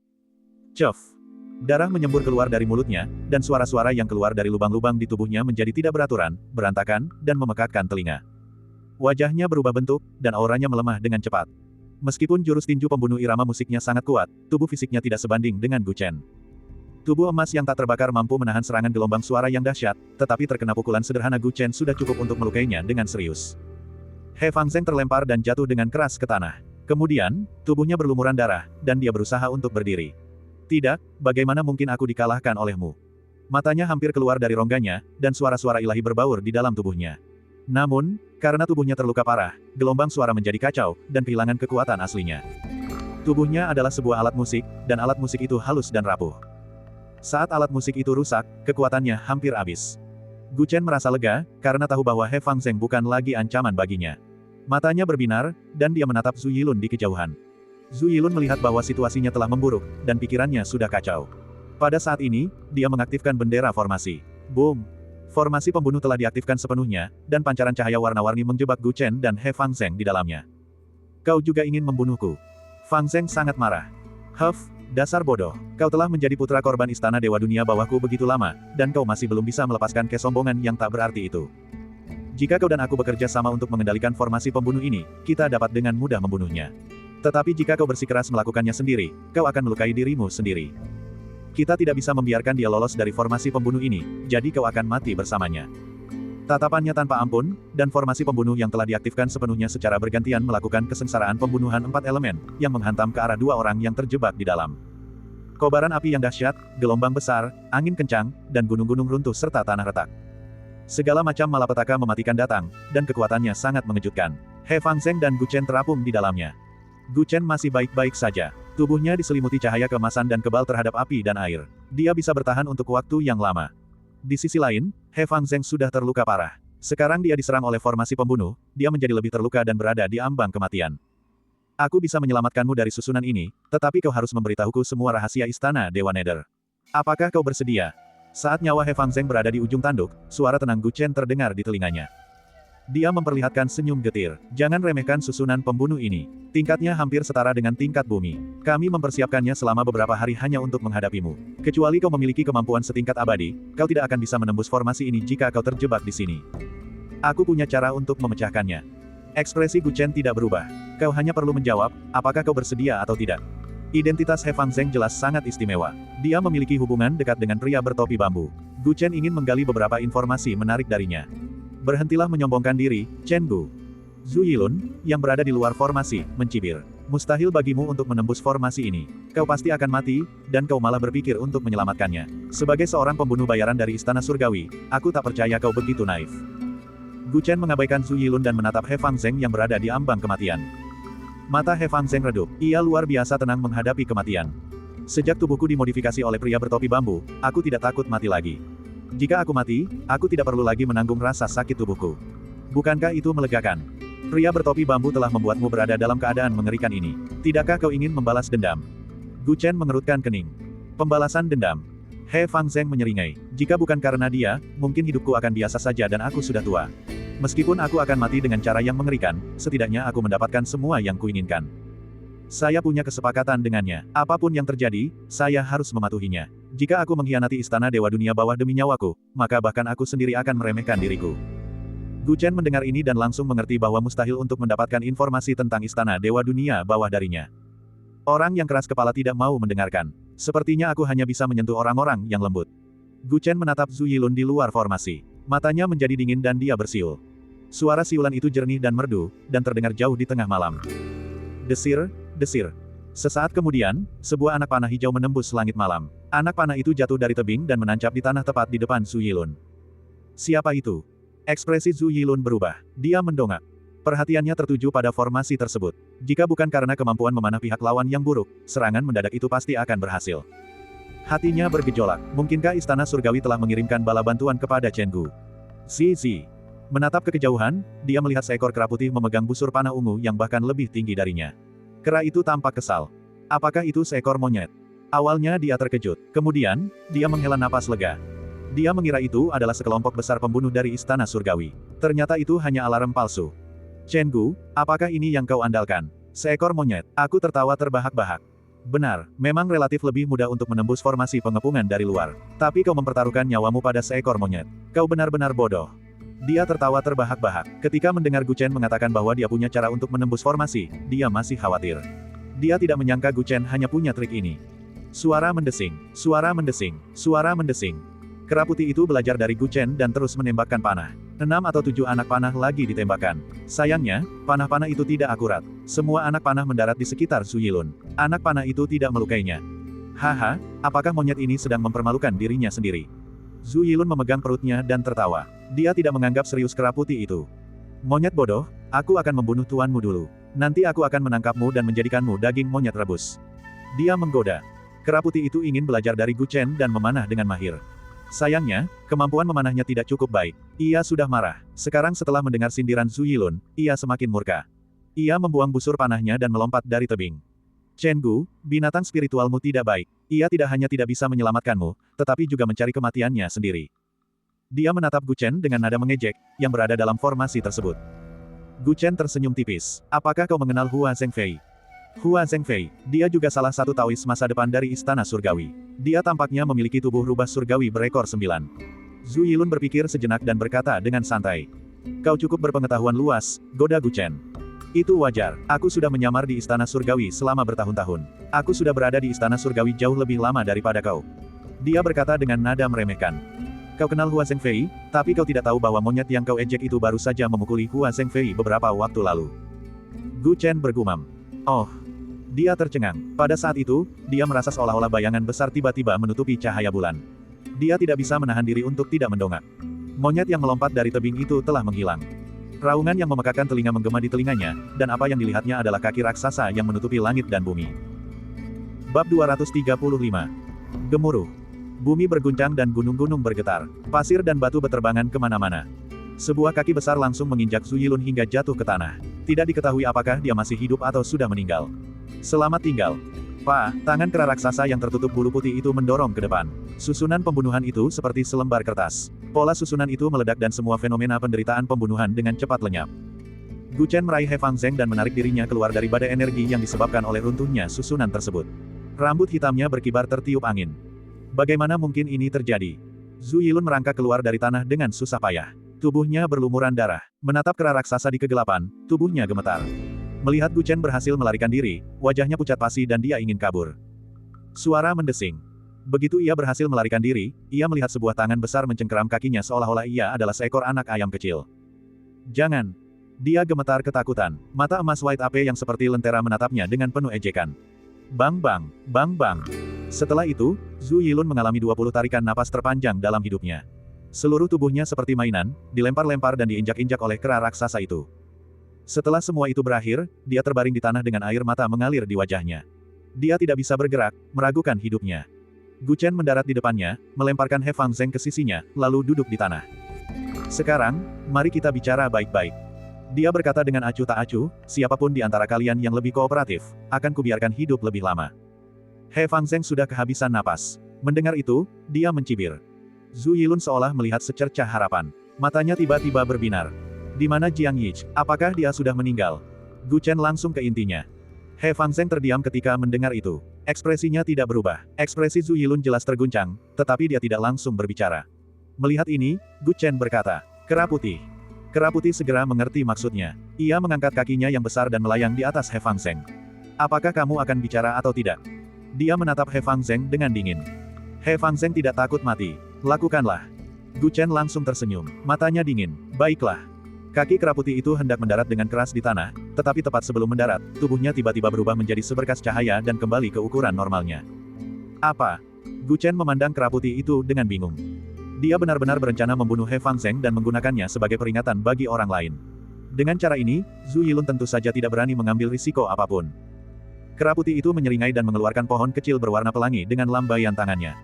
[SPEAKER 1] Cef. Darah menyembur keluar dari mulutnya, dan suara-suara yang keluar dari lubang-lubang di tubuhnya menjadi tidak beraturan, berantakan, dan memekakkan telinga. Wajahnya berubah bentuk, dan auranya melemah dengan cepat. Meskipun jurus tinju pembunuh irama musiknya sangat kuat, tubuh fisiknya tidak sebanding dengan Gu Chen. Tubuh emas yang tak terbakar mampu menahan serangan gelombang suara yang dahsyat, tetapi terkena pukulan sederhana Gu Chen sudah cukup untuk melukainya dengan serius. He Fangzeng terlempar dan jatuh dengan keras ke tanah. Kemudian, tubuhnya berlumuran darah, dan dia berusaha untuk berdiri. Tidak, bagaimana mungkin aku dikalahkan olehmu? Matanya hampir keluar dari rongganya, dan suara-suara ilahi berbaur di dalam tubuhnya. Namun, karena tubuhnya terluka parah, gelombang suara menjadi kacau, dan kehilangan kekuatan aslinya. Tubuhnya adalah sebuah alat musik, dan alat musik itu halus dan rapuh. Saat alat musik itu rusak, kekuatannya hampir habis. Gu Chen merasa lega, karena tahu bahwa He Fangzeng bukan lagi ancaman baginya. Matanya berbinar, dan dia menatap Zhu Yilun di kejauhan. Zhu Yilun melihat bahwa situasinya telah memburuk, dan pikirannya sudah kacau. Pada saat ini, dia mengaktifkan bendera formasi. Boom! Formasi pembunuh telah diaktifkan sepenuhnya, dan pancaran cahaya warna-warni menjebak Gu Chen dan He Fangzeng di dalamnya. Kau juga ingin membunuhku? Fangzeng sangat marah. Huff, dasar bodoh. Kau telah menjadi putra korban istana Dewa Dunia bawahku begitu lama, dan kau masih belum bisa melepaskan kesombongan yang tak berarti itu. Jika kau dan aku bekerja sama untuk mengendalikan formasi pembunuh ini, kita dapat dengan mudah membunuhnya. Tetapi jika kau bersikeras melakukannya sendiri, kau akan melukai dirimu sendiri. Kita tidak bisa membiarkan dia lolos dari formasi pembunuh ini, jadi kau akan mati bersamanya. Tatapannya tanpa ampun, dan formasi pembunuh yang telah diaktifkan sepenuhnya secara bergantian melakukan kesengsaraan pembunuhan 4 elemen, yang menghantam ke arah 2 orang yang terjebak di dalam. Kobaran api yang dahsyat, gelombang besar, angin kencang, dan gunung-gunung runtuh serta tanah retak. Segala macam malapetaka mematikan datang, dan kekuatannya sangat mengejutkan. He Fangzheng dan Gu Chen terapung di dalamnya. Gu Chen masih baik-baik saja. Tubuhnya diselimuti cahaya keemasan dan kebal terhadap api dan air. Dia bisa bertahan untuk waktu yang lama. Di sisi lain, He Fangzheng sudah terluka parah. Sekarang dia diserang oleh formasi pembunuh, dia menjadi lebih terluka dan berada di ambang kematian. Aku bisa menyelamatkanmu dari susunan ini, tetapi kau harus memberitahuku semua rahasia istana Dewa Nether. Apakah kau bersedia? Saat nyawa He Fangzheng berada di ujung tanduk, suara tenang Gu Chen terdengar di telinganya. Dia memperlihatkan senyum getir. Jangan remehkan susunan pembunuh ini. Tingkatnya hampir setara dengan tingkat bumi. Kami mempersiapkannya selama beberapa hari hanya untuk menghadapimu. Kecuali kau memiliki kemampuan setingkat abadi, kau tidak akan bisa menembus formasi ini jika kau terjebak di sini. Aku punya cara untuk memecahkannya. Ekspresi Gu Chen tidak berubah. Kau hanya perlu menjawab, apakah kau bersedia atau tidak. Identitas He Fangzheng jelas sangat istimewa. Dia memiliki hubungan dekat dengan pria bertopi bambu. Gu Chen ingin menggali beberapa informasi menarik darinya. Berhentilah menyombongkan diri, Chen Gu. Zhu Yilun, yang berada di luar formasi, mencibir. Mustahil bagimu untuk menembus formasi ini. Kau pasti akan mati, dan kau malah berpikir untuk menyelamatkannya. Sebagai seorang pembunuh bayaran dari Istana Surgawi, aku tak percaya kau begitu naif. Gu Chen mengabaikan Zhu Yilun dan menatap He Fangzheng yang berada di ambang kematian. Mata He Fangzheng redup. Ia luar biasa tenang menghadapi kematian. Sejak tubuhku dimodifikasi oleh pria bertopi bambu, aku tidak takut mati lagi. Jika aku mati, aku tidak perlu lagi menanggung rasa sakit tubuhku. Bukankah itu melegakan? Pria bertopi bambu telah membuatmu berada dalam keadaan mengerikan ini. Tidakkah kau ingin membalas dendam? Gu Chen mengerutkan kening. Pembalasan dendam. He Fangzheng menyeringai. Jika bukan karena dia, mungkin hidupku akan biasa saja dan aku sudah tua. Meskipun aku akan mati dengan cara yang mengerikan, setidaknya aku mendapatkan semua yang kuinginkan. Saya punya kesepakatan dengannya. Apapun yang terjadi, saya harus mematuhinya. Jika aku mengkhianati Istana Dewa Dunia Bawah demi nyawaku, maka bahkan aku sendiri akan meremehkan diriku. Gu Chen mendengar ini dan langsung mengerti bahwa mustahil untuk mendapatkan informasi tentang Istana Dewa Dunia Bawah darinya. Orang yang keras kepala tidak mau mendengarkan. Sepertinya aku hanya bisa menyentuh orang-orang yang lembut. Gu Chen menatap Zhu Yilun di luar formasi. Matanya menjadi dingin dan dia bersiul. Suara siulan itu jernih dan merdu, dan terdengar jauh di tengah malam. Desir, desir. Sesaat kemudian, sebuah anak panah hijau menembus langit malam. Anak panah itu jatuh dari tebing dan menancap di tanah tepat di depan Zhu Yilun. Siapa itu? Ekspresi Zhu Yilun berubah. Dia mendongak. Perhatiannya tertuju pada formasi tersebut. Jika bukan karena kemampuan memanah pihak lawan yang buruk, serangan mendadak itu pasti akan berhasil. Hatinya bergejolak. Mungkinkah Istana Surgawi telah mengirimkan bala bantuan kepada Chen Gu? Zizi. Menatap ke kejauhan, dia melihat seekor kera putih memegang busur panah ungu yang bahkan lebih tinggi darinya. Kera itu tampak kesal. Apakah itu seekor monyet? Awalnya dia terkejut. Kemudian, dia menghela napas lega. Dia mengira itu adalah sekelompok besar pembunuh dari Istana Surgawi. Ternyata itu hanya alarm palsu. Chen Gu, apakah ini yang kau andalkan? Seekor monyet. Aku tertawa terbahak-bahak. Benar, memang relatif lebih mudah untuk menembus formasi pengepungan dari luar. Tapi kau mempertaruhkan nyawamu pada seekor monyet. Kau benar-benar bodoh. Dia tertawa terbahak-bahak. Ketika mendengar Gu Chen mengatakan bahwa dia punya cara untuk menembus formasi, dia masih khawatir. Dia tidak menyangka Gu Chen hanya punya trik ini. Suara mendesing, suara mendesing, suara mendesing. Kera putih itu belajar dari Gu Chen dan terus menembakkan panah. 6 atau 7 anak panah lagi ditembakkan. Sayangnya, panah-panah itu tidak akurat. Semua anak panah mendarat di sekitar Zhu Yilun. Anak panah itu tidak melukainya. Haha, apakah monyet ini sedang mempermalukan dirinya sendiri? Zhu Yilun memegang perutnya dan tertawa. Dia tidak menganggap serius kera putih itu. Monyet bodoh, aku akan membunuh tuanmu dulu. Nanti aku akan menangkapmu dan menjadikanmu daging monyet rebus. Dia menggoda. Kera putih itu ingin belajar dari Gu Chen dan memanah dengan mahir. Sayangnya, kemampuan memanahnya tidak cukup baik. Ia sudah marah. Sekarang setelah mendengar sindiran Zhu Yilun, ia semakin murka. Ia membuang busur panahnya dan melompat dari tebing. Chen Gu, binatang spiritualmu tidak baik. Ia tidak hanya tidak bisa menyelamatkanmu, tetapi juga mencari kematiannya sendiri. Dia menatap Gu Chen dengan nada mengejek, yang berada dalam formasi tersebut. Gu Chen tersenyum tipis. Apakah kau mengenal Hua Zhengfei? Hua Zhengfei, dia juga salah satu Taois masa depan dari Istana Surgawi. Dia tampaknya memiliki tubuh rubah surgawi berekor 9. Zhu Yilun berpikir sejenak dan berkata dengan santai. Kau cukup berpengetahuan luas, goda Gu Chen. Itu wajar, aku sudah menyamar di Istana Surgawi selama bertahun-tahun. Aku sudah berada di Istana Surgawi jauh lebih lama daripada kau. Dia berkata dengan nada meremehkan. Kau kenal Hua Zhengfei, tapi kau tidak tahu bahwa monyet yang kau ejek itu baru saja memukuli Hua Zhengfei beberapa waktu lalu. Gu Chen bergumam. Oh. Dia tercengang. Pada saat itu, dia merasa seolah-olah bayangan besar tiba-tiba menutupi cahaya bulan. Dia tidak bisa menahan diri untuk tidak mendongak. Monyet yang melompat dari tebing itu telah menghilang. Raungan yang memekakkan telinga menggema di telinganya, dan apa yang dilihatnya adalah kaki raksasa yang menutupi langit dan bumi. Bab 235. Gemuruh. Bumi berguncang dan gunung-gunung bergetar. Pasir dan batu beterbangan kemana-mana. Sebuah kaki besar langsung menginjak Zhu Yilun hingga jatuh ke tanah. Tidak diketahui apakah dia masih hidup atau sudah meninggal. Selamat tinggal. Pak, tangan kera raksasa yang tertutup bulu putih itu mendorong ke depan. Susunan pembunuhan itu seperti selembar kertas. Pola susunan itu meledak dan semua fenomena penderitaan pembunuhan dengan cepat lenyap. Gu Chen meraih He Fangzheng dan menarik dirinya keluar dari badai energi yang disebabkan oleh runtuhnya susunan tersebut. Rambut hitamnya berkibar tertiup angin. Bagaimana mungkin ini terjadi? Zhu Yilun merangkak keluar dari tanah dengan susah payah. Tubuhnya berlumuran darah. Menatap kera raksasa di kegelapan, tubuhnya gemetar. Melihat Gu Chen berhasil melarikan diri, wajahnya pucat pasi dan dia ingin kabur. Suara mendesing. Begitu ia berhasil melarikan diri, ia melihat sebuah tangan besar mencengkeram kakinya seolah-olah ia adalah seekor anak ayam kecil. Jangan! Dia gemetar ketakutan. Mata emas White Ape yang seperti lentera menatapnya dengan penuh ejekan. Bang bang, bang bang. Setelah itu, Zhu Yilun mengalami 20 tarikan napas terpanjang dalam hidupnya. Seluruh tubuhnya seperti mainan, dilempar-lempar dan diinjak-injak oleh kera raksasa itu. Setelah semua itu berakhir, dia terbaring di tanah dengan air mata mengalir di wajahnya. Dia tidak bisa bergerak, meragukan hidupnya. Gu Chen mendarat di depannya, melemparkan He Fangzheng ke sisinya, lalu duduk di tanah. Sekarang, mari kita bicara baik-baik. Dia berkata dengan acuh tak acuh, siapapun di antara kalian yang lebih kooperatif, akan kubiarkan hidup lebih lama. He Fangzheng sudah kehabisan napas. Mendengar itu, dia mencibir. Zhu Yilun seolah melihat secercah harapan. Matanya tiba-tiba berbinar. Di mana Jiang Yich? Apakah dia sudah meninggal? Gu Chen langsung ke intinya. He Fangzheng terdiam ketika mendengar itu. Ekspresinya tidak berubah. Ekspresi Zhu Yilun jelas terguncang, tetapi dia tidak langsung berbicara. Melihat ini, Gu Chen berkata, "Kera putih." Kera putih segera mengerti maksudnya. Ia mengangkat kakinya yang besar dan melayang di atas He Fangzheng. "Apakah kamu akan bicara atau tidak?" Dia menatap He Fangzheng dengan dingin. He Fangzheng tidak takut mati. "Lakukanlah." Gu Chen langsung tersenyum. Matanya dingin. "Baiklah." Kaki kera putih itu hendak mendarat dengan keras di tanah, tetapi tepat sebelum mendarat, tubuhnya tiba-tiba berubah menjadi seberkas cahaya dan kembali ke ukuran normalnya. "Apa?" Gu Chen memandang kera putih itu dengan bingung. Dia benar-benar berencana membunuh He Fangzheng dan menggunakannya sebagai peringatan bagi orang lain. Dengan cara ini, Zhu Yilun tentu saja tidak berani mengambil risiko apapun. Kera putih itu menyeringai dan mengeluarkan pohon kecil berwarna pelangi dengan lambaian tangannya.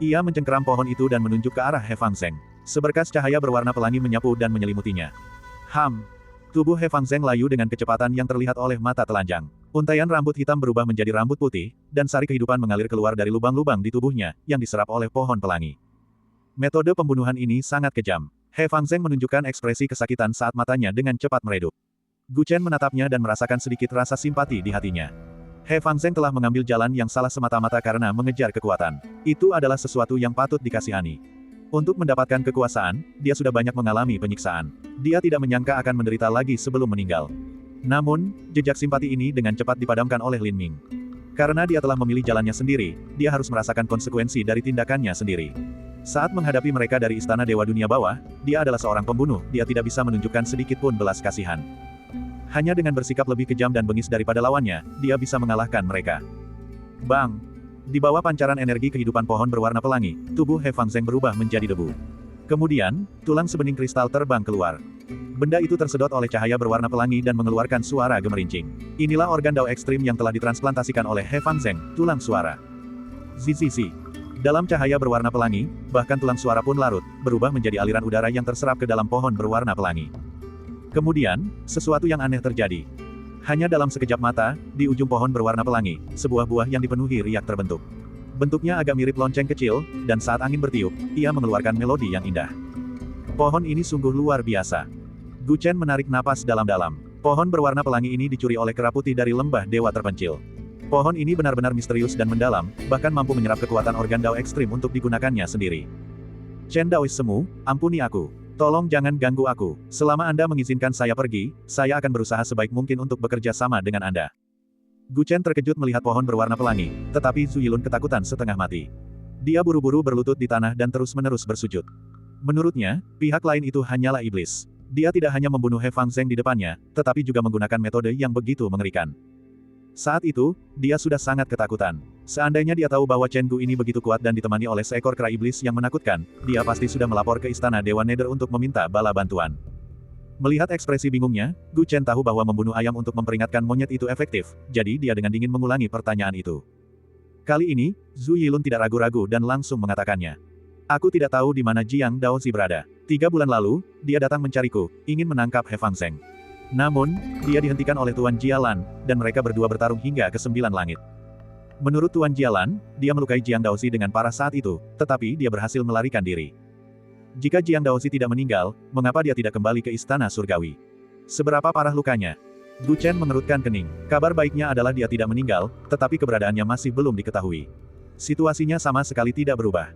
[SPEAKER 1] Ia mencengkeram pohon itu dan menunjuk ke arah He Fangzheng. Seberkas cahaya berwarna pelangi menyapu dan menyelimutinya. Tubuh He Fangzheng layu dengan kecepatan yang terlihat oleh mata telanjang. Untaian rambut hitam berubah menjadi rambut putih, dan sari kehidupan mengalir keluar dari lubang-lubang di tubuhnya, yang diserap oleh pohon pelangi. Metode pembunuhan ini sangat kejam. He Fangzheng menunjukkan ekspresi kesakitan saat matanya dengan cepat meredup. Gu Chen menatapnya dan merasakan sedikit rasa simpati di hatinya. He Fangzheng telah mengambil jalan yang salah semata-mata karena mengejar kekuatan. Itu adalah sesuatu yang patut dikasihani. Untuk mendapatkan kekuasaan, dia sudah banyak mengalami penyiksaan. Dia tidak menyangka akan menderita lagi sebelum meninggal. Namun, jejak simpati ini dengan cepat dipadamkan oleh Lin Ming. Karena dia telah memilih jalannya sendiri, dia harus merasakan konsekuensi dari tindakannya sendiri. Saat menghadapi mereka dari Istana Dewa Dunia Bawah, dia adalah seorang pembunuh, dia tidak bisa menunjukkan sedikit pun belas kasihan. Hanya dengan bersikap lebih kejam dan bengis daripada lawannya, dia bisa mengalahkan mereka. Bang! Di bawah pancaran energi kehidupan pohon berwarna pelangi, tubuh He Fangzheng berubah menjadi debu. Kemudian, tulang sebening kristal terbang keluar. Benda itu tersedot oleh cahaya berwarna pelangi dan mengeluarkan suara gemerincing. Inilah organ Dao ekstrim yang telah ditransplantasikan oleh He Fangzheng, tulang suara. Zizizi. Dalam cahaya berwarna pelangi, bahkan tulang suara pun larut, berubah menjadi aliran udara yang terserap ke dalam pohon berwarna pelangi. Kemudian, sesuatu yang aneh terjadi. Hanya dalam sekejap mata, di ujung pohon berwarna pelangi, sebuah buah yang dipenuhi riak terbentuk. Bentuknya agak mirip lonceng kecil, dan saat angin bertiup, ia mengeluarkan melodi yang indah. Pohon ini sungguh luar biasa. Gu Chen menarik napas dalam-dalam. Pohon berwarna pelangi ini dicuri oleh kera putih dari lembah dewa terpencil. Pohon ini benar-benar misterius dan mendalam, bahkan mampu menyerap kekuatan organ Dao ekstrim untuk digunakannya sendiri. Chen Daois Semu, ampuni aku. Tolong jangan ganggu aku. Selama Anda mengizinkan saya pergi, saya akan berusaha sebaik mungkin untuk bekerja sama dengan Anda. Gu Chen terkejut melihat pohon berwarna pelangi, tetapi Zhu Yilun ketakutan setengah mati. Dia buru-buru berlutut di tanah dan terus-menerus bersujud. Menurutnya, pihak lain itu hanyalah iblis. Dia tidak hanya membunuh He Fangzheng di depannya, tetapi juga menggunakan metode yang begitu mengerikan. Saat itu, dia sudah sangat ketakutan. Seandainya dia tahu bahwa Chen Gu ini begitu kuat dan ditemani oleh seekor kera iblis yang menakutkan, dia pasti sudah melapor ke istana Dewa Nether untuk meminta bala bantuan. Melihat ekspresi bingungnya, Gu Chen tahu bahwa membunuh ayam untuk memperingatkan monyet itu efektif, jadi dia dengan dingin mengulangi pertanyaan itu. Kali ini, Zhu Yilun tidak ragu-ragu dan langsung mengatakannya. Aku tidak tahu di mana Jiang Daozi berada. 3 bulan lalu, dia datang mencariku, ingin menangkap He Fangzheng. Namun, dia dihentikan oleh Tuan Jialan, dan mereka berdua bertarung hingga ke 9 langit. Menurut Tuan Jialan, dia melukai Jiang Daozi dengan parah saat itu, tetapi dia berhasil melarikan diri. Jika Jiang Daozi tidak meninggal, mengapa dia tidak kembali ke Istana Surgawi? Seberapa parah lukanya? Gu Chen mengerutkan kening. Kabar baiknya adalah dia tidak meninggal, tetapi keberadaannya masih belum diketahui. Situasinya sama sekali tidak berubah.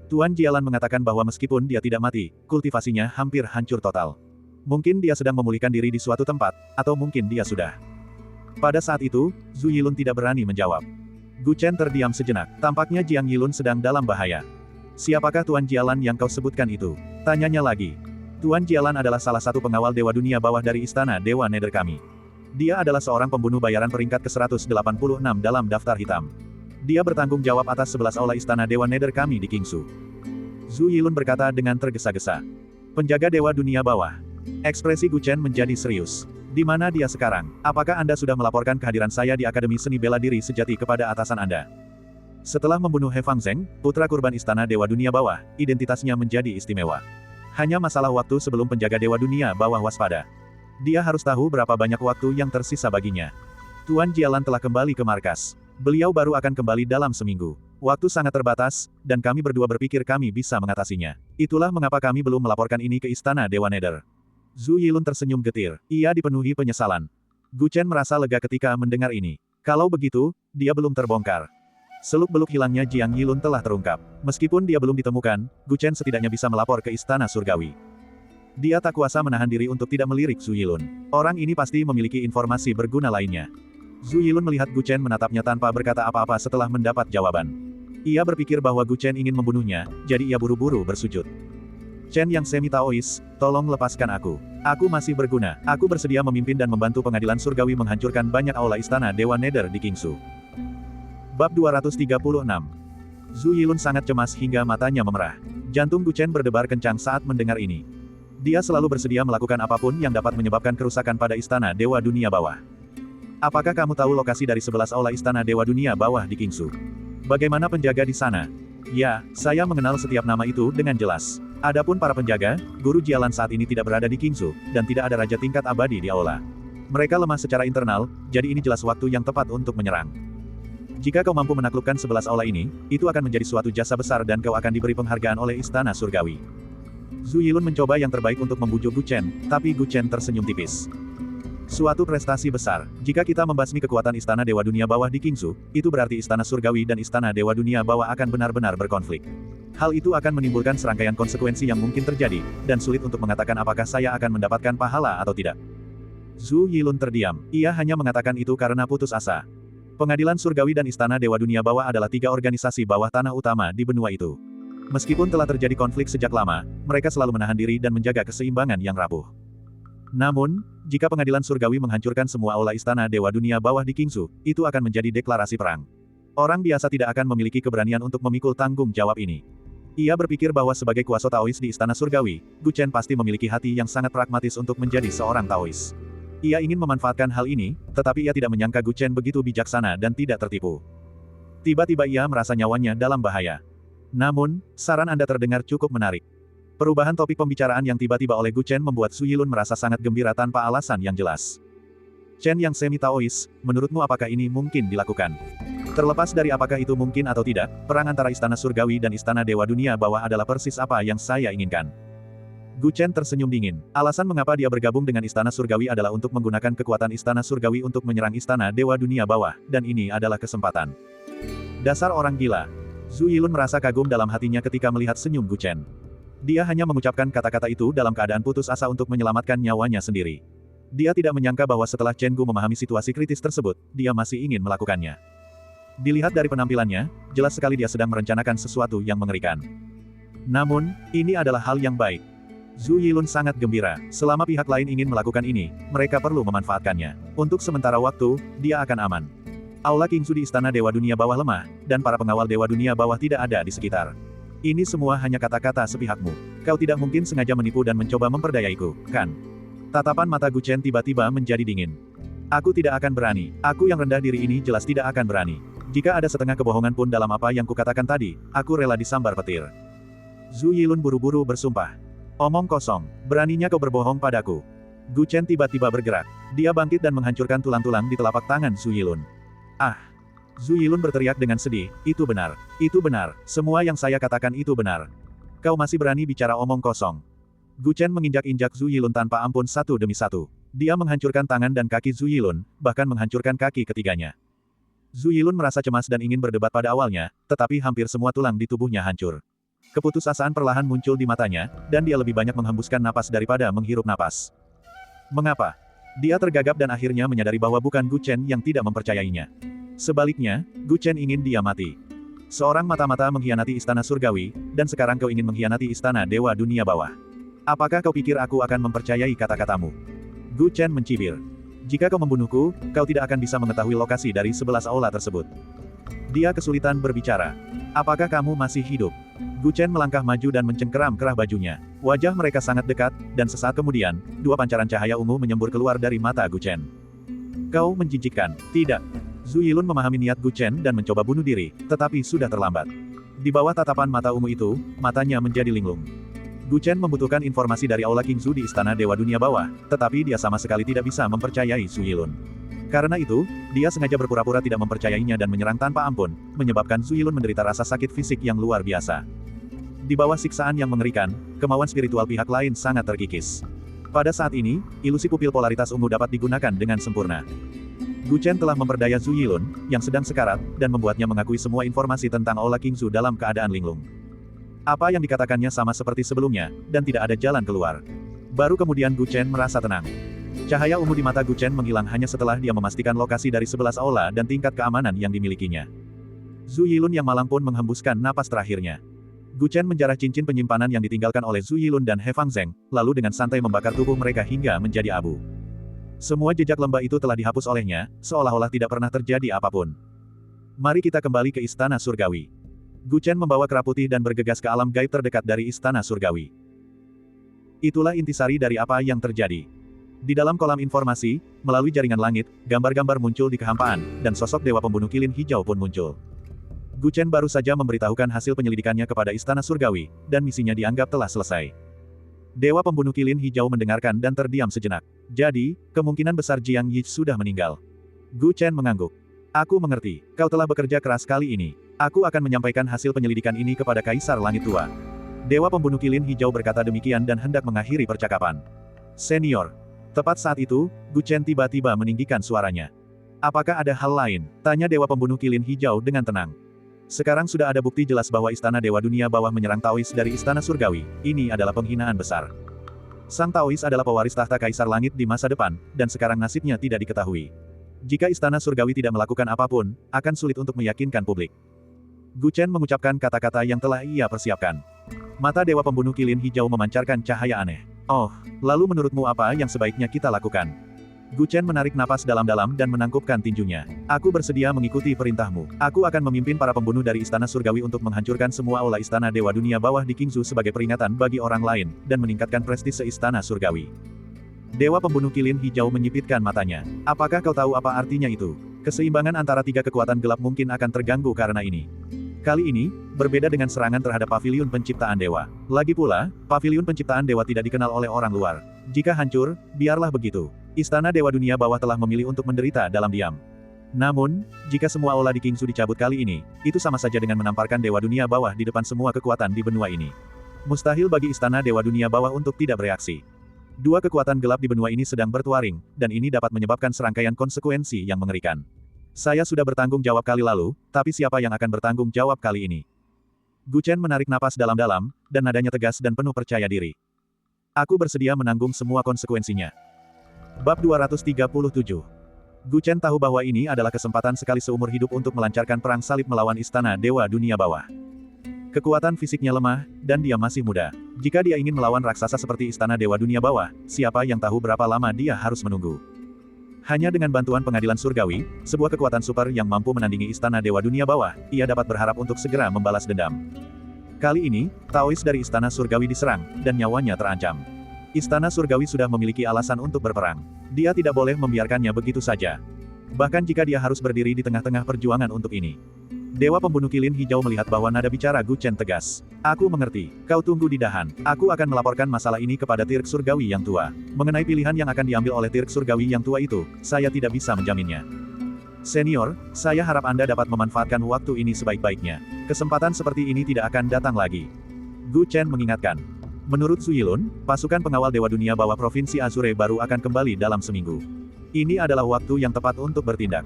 [SPEAKER 1] Tuan Jialan mengatakan bahwa meskipun dia tidak mati, kultivasinya hampir hancur total. Mungkin dia sedang memulihkan diri di suatu tempat, atau mungkin dia sudah. Pada saat itu, Zhu Yilun tidak berani menjawab. Gu Chen terdiam sejenak. Tampaknya Jiang Yilun sedang dalam bahaya. Siapakah Tuan Jialan yang kau sebutkan itu? Tanyanya lagi. Tuan Jialan adalah salah satu pengawal Dewa Dunia Bawah dari Istana Dewa Nether kami. Dia adalah seorang pembunuh bayaran peringkat ke-186 dalam daftar hitam. Dia bertanggung jawab atas 11 aula Istana Dewa Nether kami di Qingsu. Zhu Yilun berkata dengan tergesa-gesa. Penjaga Dewa Dunia Bawah. Ekspresi Gu Chen menjadi serius. Di mana dia sekarang? Apakah Anda sudah melaporkan kehadiran saya di Akademi Seni Bela Diri Sejati kepada atasan Anda? Setelah membunuh He Fangzheng, putra kurban Istana Dewa Dunia Bawah, identitasnya menjadi istimewa. Hanya masalah waktu sebelum penjaga Dewa Dunia Bawah waspada. Dia harus tahu berapa banyak waktu yang tersisa baginya. Tuan Jialan telah kembali ke markas. Beliau baru akan kembali dalam seminggu. Waktu sangat terbatas, dan kami berdua berpikir kami bisa mengatasinya. Itulah mengapa kami belum melaporkan ini ke Istana Dewa Nether. Zhu Yilun tersenyum getir. Ia dipenuhi penyesalan. Gu Chen merasa lega ketika mendengar ini. Kalau begitu, dia belum terbongkar. Seluk-beluk hilangnya Jiang Yilun telah terungkap. Meskipun dia belum ditemukan, Gu Chen setidaknya bisa melapor ke Istana Surgawi. Dia tak kuasa menahan diri untuk tidak melirik Zhu Yilun. Orang ini pasti memiliki informasi berguna lainnya. Zhu Yilun melihat Gu Chen menatapnya tanpa berkata apa-apa setelah mendapat jawaban. Ia berpikir bahwa Gu Chen ingin membunuhnya, jadi ia buru-buru bersujud. Chen yang semi-Taois, tolong lepaskan aku. Aku masih berguna. Aku bersedia memimpin dan membantu pengadilan surgawi menghancurkan banyak aula Istana Dewa Nether di Qingsu. Bab 236. Zhu Yilun sangat cemas hingga matanya memerah. Jantung Gu Chen berdebar kencang saat mendengar ini. Dia selalu bersedia melakukan apapun yang dapat menyebabkan kerusakan pada Istana Dewa Dunia Bawah. Apakah kamu tahu lokasi dari 11 aula Istana Dewa Dunia Bawah di Qingsu? Bagaimana penjaga di sana? Ya, saya mengenal setiap nama itu dengan jelas. Adapun para penjaga, Guru Jialan saat ini tidak berada di Qingsu, dan tidak ada raja tingkat abadi di aula. Mereka lemah secara internal, jadi ini jelas waktu yang tepat untuk menyerang. Jika kau mampu menaklukkan 11 aula ini, itu akan menjadi suatu jasa besar dan kau akan diberi penghargaan oleh Istana Surgawi. Zhu Yilun mencoba yang terbaik untuk membujuk Gu Chen, tapi Gu Chen tersenyum tipis. Suatu prestasi besar. Jika kita membasmi kekuatan Istana Dewa Dunia Bawah di Qingsu, itu berarti Istana Surgawi dan Istana Dewa Dunia Bawah akan benar-benar berkonflik. Hal itu akan menimbulkan serangkaian konsekuensi yang mungkin terjadi, dan sulit untuk mengatakan apakah saya akan mendapatkan pahala atau tidak. Zhu Yilun terdiam. Ia hanya mengatakan itu karena putus asa. Pengadilan Surgawi dan Istana Dewa Dunia Bawah adalah 3 organisasi bawah tanah utama di benua itu. Meskipun telah terjadi konflik sejak lama, mereka selalu menahan diri dan menjaga keseimbangan yang rapuh. Namun, jika Pengadilan Surgawi menghancurkan semua aula Istana Dewa Dunia Bawah di Qingsu, itu akan menjadi deklarasi perang. Orang biasa tidak akan memiliki keberanian untuk memikul tanggung jawab ini. Ia berpikir bahwa sebagai kuasa Taois di Istana Surgawi, Gu Chen pasti memiliki hati yang sangat pragmatis untuk menjadi seorang Taois. Ia ingin memanfaatkan hal ini, tetapi ia tidak menyangka Gu Chen begitu bijaksana dan tidak tertipu. Tiba-tiba ia merasa nyawanya dalam bahaya. Namun, saran Anda terdengar cukup menarik. Perubahan topik pembicaraan yang tiba-tiba oleh Gu Chen membuat Zhu Yilun merasa sangat gembira tanpa alasan yang jelas. Chen yang semi-Taois, menurutmu apakah ini mungkin dilakukan? Terlepas dari apakah itu mungkin atau tidak, perang antara Istana Surgawi dan Istana Dewa Dunia Bawah adalah persis apa yang saya inginkan. Gu Chen tersenyum dingin. Alasan mengapa dia bergabung dengan Istana Surgawi adalah untuk menggunakan kekuatan Istana Surgawi untuk menyerang Istana Dewa Dunia Bawah, dan ini adalah kesempatan. Dasar orang gila. Zhu Yilun merasa kagum dalam hatinya ketika melihat senyum Gu Chen. Dia hanya mengucapkan kata-kata itu dalam keadaan putus asa untuk menyelamatkan nyawanya sendiri. Dia tidak menyangka bahwa setelah Chen Gu memahami situasi kritis tersebut, dia masih ingin melakukannya. Dilihat dari penampilannya, jelas sekali dia sedang merencanakan sesuatu yang mengerikan. Namun, ini adalah hal yang baik. Zhu Yilun sangat gembira. Selama pihak lain ingin melakukan ini, mereka perlu memanfaatkannya. Untuk sementara waktu, dia akan aman. Aula Qingzu di Istana Dewa Dunia Bawah lemah, dan para pengawal Dewa Dunia Bawah tidak ada di sekitar. Ini semua hanya kata-kata sepihakmu. Kau tidak mungkin sengaja menipu dan mencoba memperdayaiku, kan? Tatapan mata Gu Chen tiba-tiba menjadi dingin. Aku tidak akan berani. Aku yang rendah diri ini jelas tidak akan berani. Jika ada setengah kebohongan pun dalam apa yang kukatakan tadi, aku rela disambar petir. Zhu Yilun buru-buru bersumpah. Omong kosong. Beraninya kau berbohong padaku. Gu Chen tiba-tiba bergerak. Dia bangkit dan menghancurkan tulang-tulang di telapak tangan Zhu Yilun. Ah! Zhu Yilun berteriak dengan sedih, itu benar. Itu benar. Semua yang saya katakan itu benar. Kau masih berani bicara omong kosong. Gu Chen menginjak-injak Zhu Yilun tanpa ampun satu demi satu. Dia menghancurkan tangan dan kaki Zhu Yilun, bahkan menghancurkan kaki ketiganya. Zhu Yilun merasa cemas dan ingin berdebat pada awalnya, tetapi hampir semua tulang di tubuhnya hancur. Keputusasaan perlahan muncul di matanya, dan dia lebih banyak menghembuskan napas daripada menghirup napas. Mengapa? Dia tergagap dan akhirnya menyadari bahwa bukan Gu Chen yang tidak mempercayainya. Sebaliknya, Gu Chen ingin dia mati. Seorang mata-mata mengkhianati istana surgawi, dan sekarang kau ingin mengkhianati istana Dewa Dunia Bawah. Apakah kau pikir aku akan mempercayai kata-katamu? Gu Chen mencibir. Jika kau membunuhku, kau tidak akan bisa mengetahui lokasi dari 11 aula tersebut. Dia kesulitan berbicara. Apakah kamu masih hidup? Gu Chen melangkah maju dan mencengkeram kerah bajunya. Wajah mereka sangat dekat, dan sesaat kemudian, dua pancaran cahaya ungu menyembur keluar dari mata Gu Chen. Kau menjijikkan. Tidak. Zhu Yilun memahami niat Gu Chen dan mencoba bunuh diri, tetapi sudah terlambat. Di bawah tatapan mata ungu itu, matanya menjadi linglung. Gu Chen membutuhkan informasi dari Aula Qingzu di Istana Dewa Dunia Bawah, tetapi dia sama sekali tidak bisa mempercayai Zhu Yilun. Karena itu, dia sengaja berpura-pura tidak mempercayainya dan menyerang tanpa ampun, menyebabkan Zhu Yilun menderita rasa sakit fisik yang luar biasa. Di bawah siksaan yang mengerikan, kemauan spiritual pihak lain sangat terkikis. Pada saat ini, ilusi pupil polaritas ungu dapat digunakan dengan sempurna. Gu Chen telah memperdaya Zhu Yilun, yang sedang sekarat, dan membuatnya mengakui semua informasi tentang Aula Qingzu dalam keadaan linglung. Apa yang dikatakannya sama seperti sebelumnya, dan tidak ada jalan keluar. Baru kemudian Gu Chen merasa tenang. Cahaya ungu di mata Gu Chen menghilang hanya setelah dia memastikan lokasi dari 11 aula dan tingkat keamanan yang dimilikinya. Zhu Yilun yang malang pun menghembuskan napas terakhirnya. Gu Chen menjarah cincin penyimpanan yang ditinggalkan oleh Zhu Yilun dan He Fangzheng, lalu dengan santai membakar tubuh mereka hingga menjadi abu. Semua jejak lembah itu telah dihapus olehnya, seolah-olah tidak pernah terjadi apapun. Mari kita kembali ke Istana Surgawi. Gu Chen membawa kera putih dan bergegas ke alam gaib terdekat dari Istana Surgawi. Itulah intisari dari apa yang terjadi. Di dalam kolam informasi, melalui jaringan langit, gambar-gambar muncul di kehampaan, dan sosok Dewa Pembunuh Kilin Hijau pun muncul. Gu Chen baru saja memberitahukan hasil penyelidikannya kepada Istana Surgawi, dan misinya dianggap telah selesai. Dewa Pembunuh Kilin Hijau mendengarkan dan terdiam sejenak. Jadi, kemungkinan besar Jiang Yi sudah meninggal. Gu Chen mengangguk. Aku mengerti. Kau telah bekerja keras kali ini. Aku akan menyampaikan hasil penyelidikan ini kepada Kaisar Langit Tua. Dewa Pembunuh Kilin Hijau berkata demikian dan hendak mengakhiri percakapan. Senior. Tepat saat itu, Gu Chen tiba-tiba meninggikan suaranya. Apakah ada hal lain? Tanya Dewa Pembunuh Kilin Hijau dengan tenang. Sekarang sudah ada bukti jelas bahwa Istana Dewa Dunia Bawah menyerang Taois dari Istana Surgawi. Ini adalah penghinaan besar. Sang Taois adalah pewaris tahta Kaisar Langit di masa depan, dan sekarang nasibnya tidak diketahui. Jika Istana Surgawi tidak melakukan apapun, akan sulit untuk meyakinkan publik. Gu Chen mengucapkan kata-kata yang telah ia persiapkan. Mata Dewa Pembunuh Kilin Hijau memancarkan cahaya aneh. Oh, lalu menurutmu apa yang sebaiknya kita lakukan? Gu Chen menarik napas dalam-dalam dan menangkupkan tinjunya. Aku bersedia mengikuti perintahmu. Aku akan memimpin para pembunuh dari Istana Surgawi untuk menghancurkan semua aula Istana Dewa Dunia Bawah di Qingzu sebagai peringatan bagi orang lain, dan meningkatkan prestise Istana Surgawi. Dewa Pembunuh Kilin Hijau menyipitkan matanya. Apakah kau tahu apa artinya itu? Keseimbangan antara tiga kekuatan gelap mungkin akan terganggu karena ini. Kali ini, berbeda dengan serangan terhadap Paviliun Penciptaan Dewa. Lagi pula, Paviliun Penciptaan Dewa tidak dikenal oleh orang luar. Jika hancur, biarlah begitu. Istana Dewa Dunia Bawah telah memilih untuk menderita dalam diam. Namun, jika semua aula di Qingzu dicabut kali ini, itu sama saja dengan menamparkan Dewa Dunia Bawah di depan semua kekuatan di benua ini. Mustahil bagi Istana Dewa Dunia Bawah untuk tidak bereaksi. Dua kekuatan gelap di benua ini sedang bertuaring, dan ini dapat menyebabkan serangkaian konsekuensi yang mengerikan. Saya sudah bertanggung jawab kali lalu, tapi siapa yang akan bertanggung jawab kali ini? Gu Chen menarik napas dalam-dalam, dan nadanya tegas dan penuh percaya diri. Aku bersedia menanggung semua konsekuensinya. Bab 237. Gu Chen tahu bahwa ini adalah kesempatan sekali seumur hidup untuk melancarkan perang salib melawan Istana Dewa Dunia Bawah. Kekuatan fisiknya lemah, dan dia masih muda. Jika dia ingin melawan raksasa seperti Istana Dewa Dunia Bawah, siapa yang tahu berapa lama dia harus menunggu. Hanya dengan bantuan pengadilan surgawi, sebuah kekuatan super yang mampu menandingi Istana Dewa Dunia Bawah, ia dapat berharap untuk segera membalas dendam. Kali ini, Taois dari Istana Surgawi diserang, dan nyawanya terancam. Istana Surgawi sudah memiliki alasan untuk berperang. Dia tidak boleh membiarkannya begitu saja. Bahkan jika dia harus berdiri di tengah-tengah perjuangan untuk ini. Dewa Pembunuh Kilin Hijau melihat bahwa nada bicara Gu Chen tegas. Aku mengerti, kau tunggu di dahan. Aku akan melaporkan masalah ini kepada Tirk Surgawi yang tua. Mengenai pilihan yang akan diambil oleh Tirk Surgawi yang tua itu, saya tidak bisa menjaminnya. Senior, saya harap Anda dapat memanfaatkan waktu ini sebaik-baiknya. Kesempatan seperti ini tidak akan datang lagi. Gu Chen mengingatkan. Menurut Zhu Yilun, pasukan pengawal Dewa Dunia Bawah Provinsi Azure baru akan kembali dalam seminggu. Ini adalah waktu yang tepat untuk bertindak.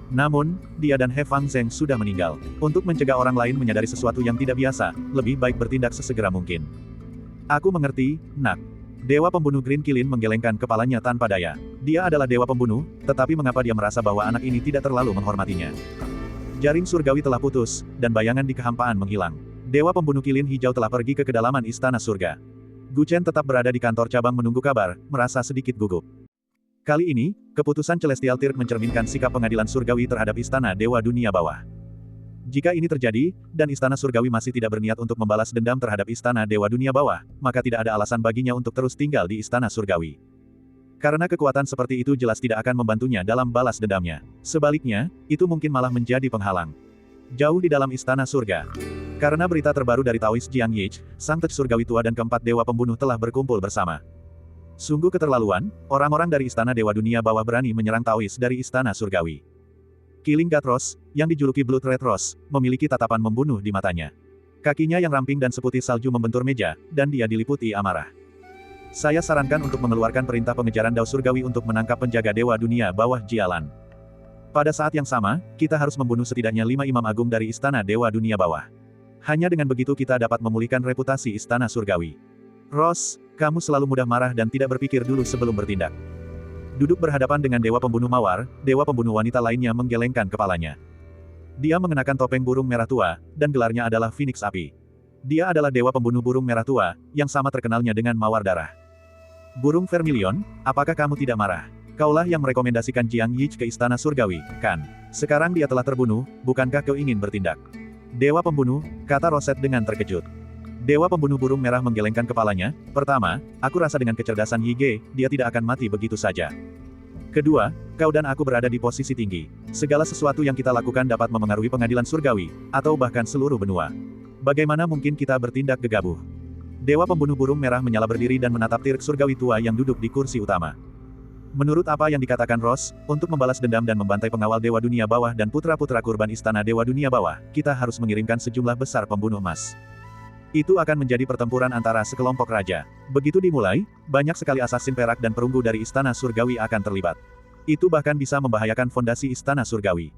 [SPEAKER 1] Namun, dia dan He Fangzheng sudah meninggal. Untuk mencegah orang lain menyadari sesuatu yang tidak biasa, lebih baik bertindak sesegera mungkin. Aku mengerti, Nak. Dewa Pembunuh Green Kilin menggelengkan kepalanya tanpa daya. Dia adalah dewa pembunuh, tetapi mengapa dia merasa bahwa anak ini tidak terlalu menghormatinya? Jaring surgawi telah putus, dan bayangan di kehampaan menghilang. Dewa Pembunuh Kilin Hijau telah pergi ke kedalaman Istana Surga. Gu Chen tetap berada di kantor cabang menunggu kabar, merasa sedikit gugup. Kali ini, keputusan Celestial Tirk mencerminkan sikap pengadilan surgawi terhadap Istana Dewa Dunia Bawah. Jika ini terjadi, dan Istana Surgawi masih tidak berniat untuk membalas dendam terhadap Istana Dewa Dunia Bawah, maka tidak ada alasan baginya untuk terus tinggal di Istana Surgawi. Karena kekuatan seperti itu jelas tidak akan membantunya dalam balas dendamnya. Sebaliknya, itu mungkin malah menjadi penghalang. Jauh di dalam Istana Surga. Karena berita terbaru dari Taois Jiang Yich, Sang Tej Surgawi Tua dan keempat Dewa Pembunuh telah berkumpul bersama. Sungguh keterlaluan, orang-orang dari Istana Dewa Dunia Bawah berani menyerang Taois dari Istana Surgawi. Killing God Rose, yang dijuluki Blood Red Rose, memiliki tatapan membunuh di matanya. Kakinya yang ramping dan seputih salju membentur meja, dan dia diliputi amarah. Saya sarankan untuk mengeluarkan perintah pengejaran Dao Surgawi untuk menangkap penjaga Dewa Dunia Bawah Jialan. Pada saat yang sama, kita harus membunuh setidaknya 5 imam agung dari Istana Dewa Dunia Bawah. Hanya dengan begitu kita dapat memulihkan reputasi Istana Surgawi. Rose, kamu selalu mudah marah dan tidak berpikir dulu sebelum bertindak. Duduk berhadapan dengan Dewa Pembunuh Mawar, Dewa Pembunuh wanita lainnya menggelengkan kepalanya. Dia mengenakan topeng burung merah tua, dan gelarnya adalah Phoenix Api. Dia adalah Dewa Pembunuh burung merah tua, yang sama terkenalnya dengan Mawar Darah. Burung Vermilion, apakah kamu tidak marah? Kaulah yang merekomendasikan Jiang Yich ke Istana Surgawi, kan? Sekarang dia telah terbunuh, bukankah kau ingin bertindak? Dewa Pembunuh, kata Rosette dengan terkejut. Dewa Pembunuh burung merah menggelengkan kepalanya. Pertama, aku rasa dengan kecerdasan Yige, dia tidak akan mati begitu saja. Kedua, kau dan aku berada di posisi tinggi. Segala sesuatu yang kita lakukan dapat memengaruhi pengadilan surgawi, atau bahkan seluruh benua. Bagaimana mungkin kita bertindak gegabah? Dewa Pembunuh burung merah menyala berdiri dan menatap Tirk Surgawi tua yang duduk di kursi utama. Menurut apa yang dikatakan Rose, untuk membalas dendam dan membantai pengawal Dewa Dunia Bawah dan putra-putra kurban Istana Dewa Dunia Bawah, kita harus mengirimkan sejumlah besar pembunuh emas. Itu akan menjadi pertempuran antara sekelompok raja. Begitu dimulai, banyak sekali asasin perak dan perunggu dari Istana Surgawi akan terlibat. Itu bahkan bisa membahayakan fondasi Istana Surgawi.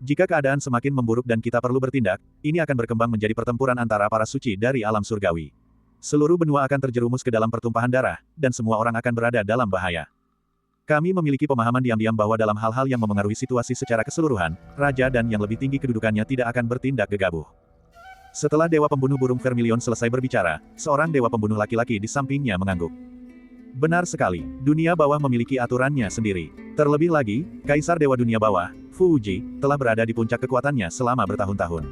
[SPEAKER 1] Jika keadaan semakin memburuk dan kita perlu bertindak, ini akan berkembang menjadi pertempuran antara para suci dari alam surgawi. Seluruh benua akan terjerumus ke dalam pertumpahan darah, dan semua orang akan berada dalam bahaya. Kami memiliki pemahaman diam-diam bahwa dalam hal-hal yang memengaruhi situasi secara keseluruhan, raja dan yang lebih tinggi kedudukannya tidak akan bertindak gegabah. Setelah Dewa Pembunuh burung Vermilion selesai berbicara, seorang Dewa Pembunuh laki-laki di sampingnya mengangguk. Benar sekali, dunia bawah memiliki aturannya sendiri. Terlebih lagi, Kaisar Dewa Dunia Bawah, Fu Wuji, telah berada di puncak kekuatannya selama bertahun-tahun.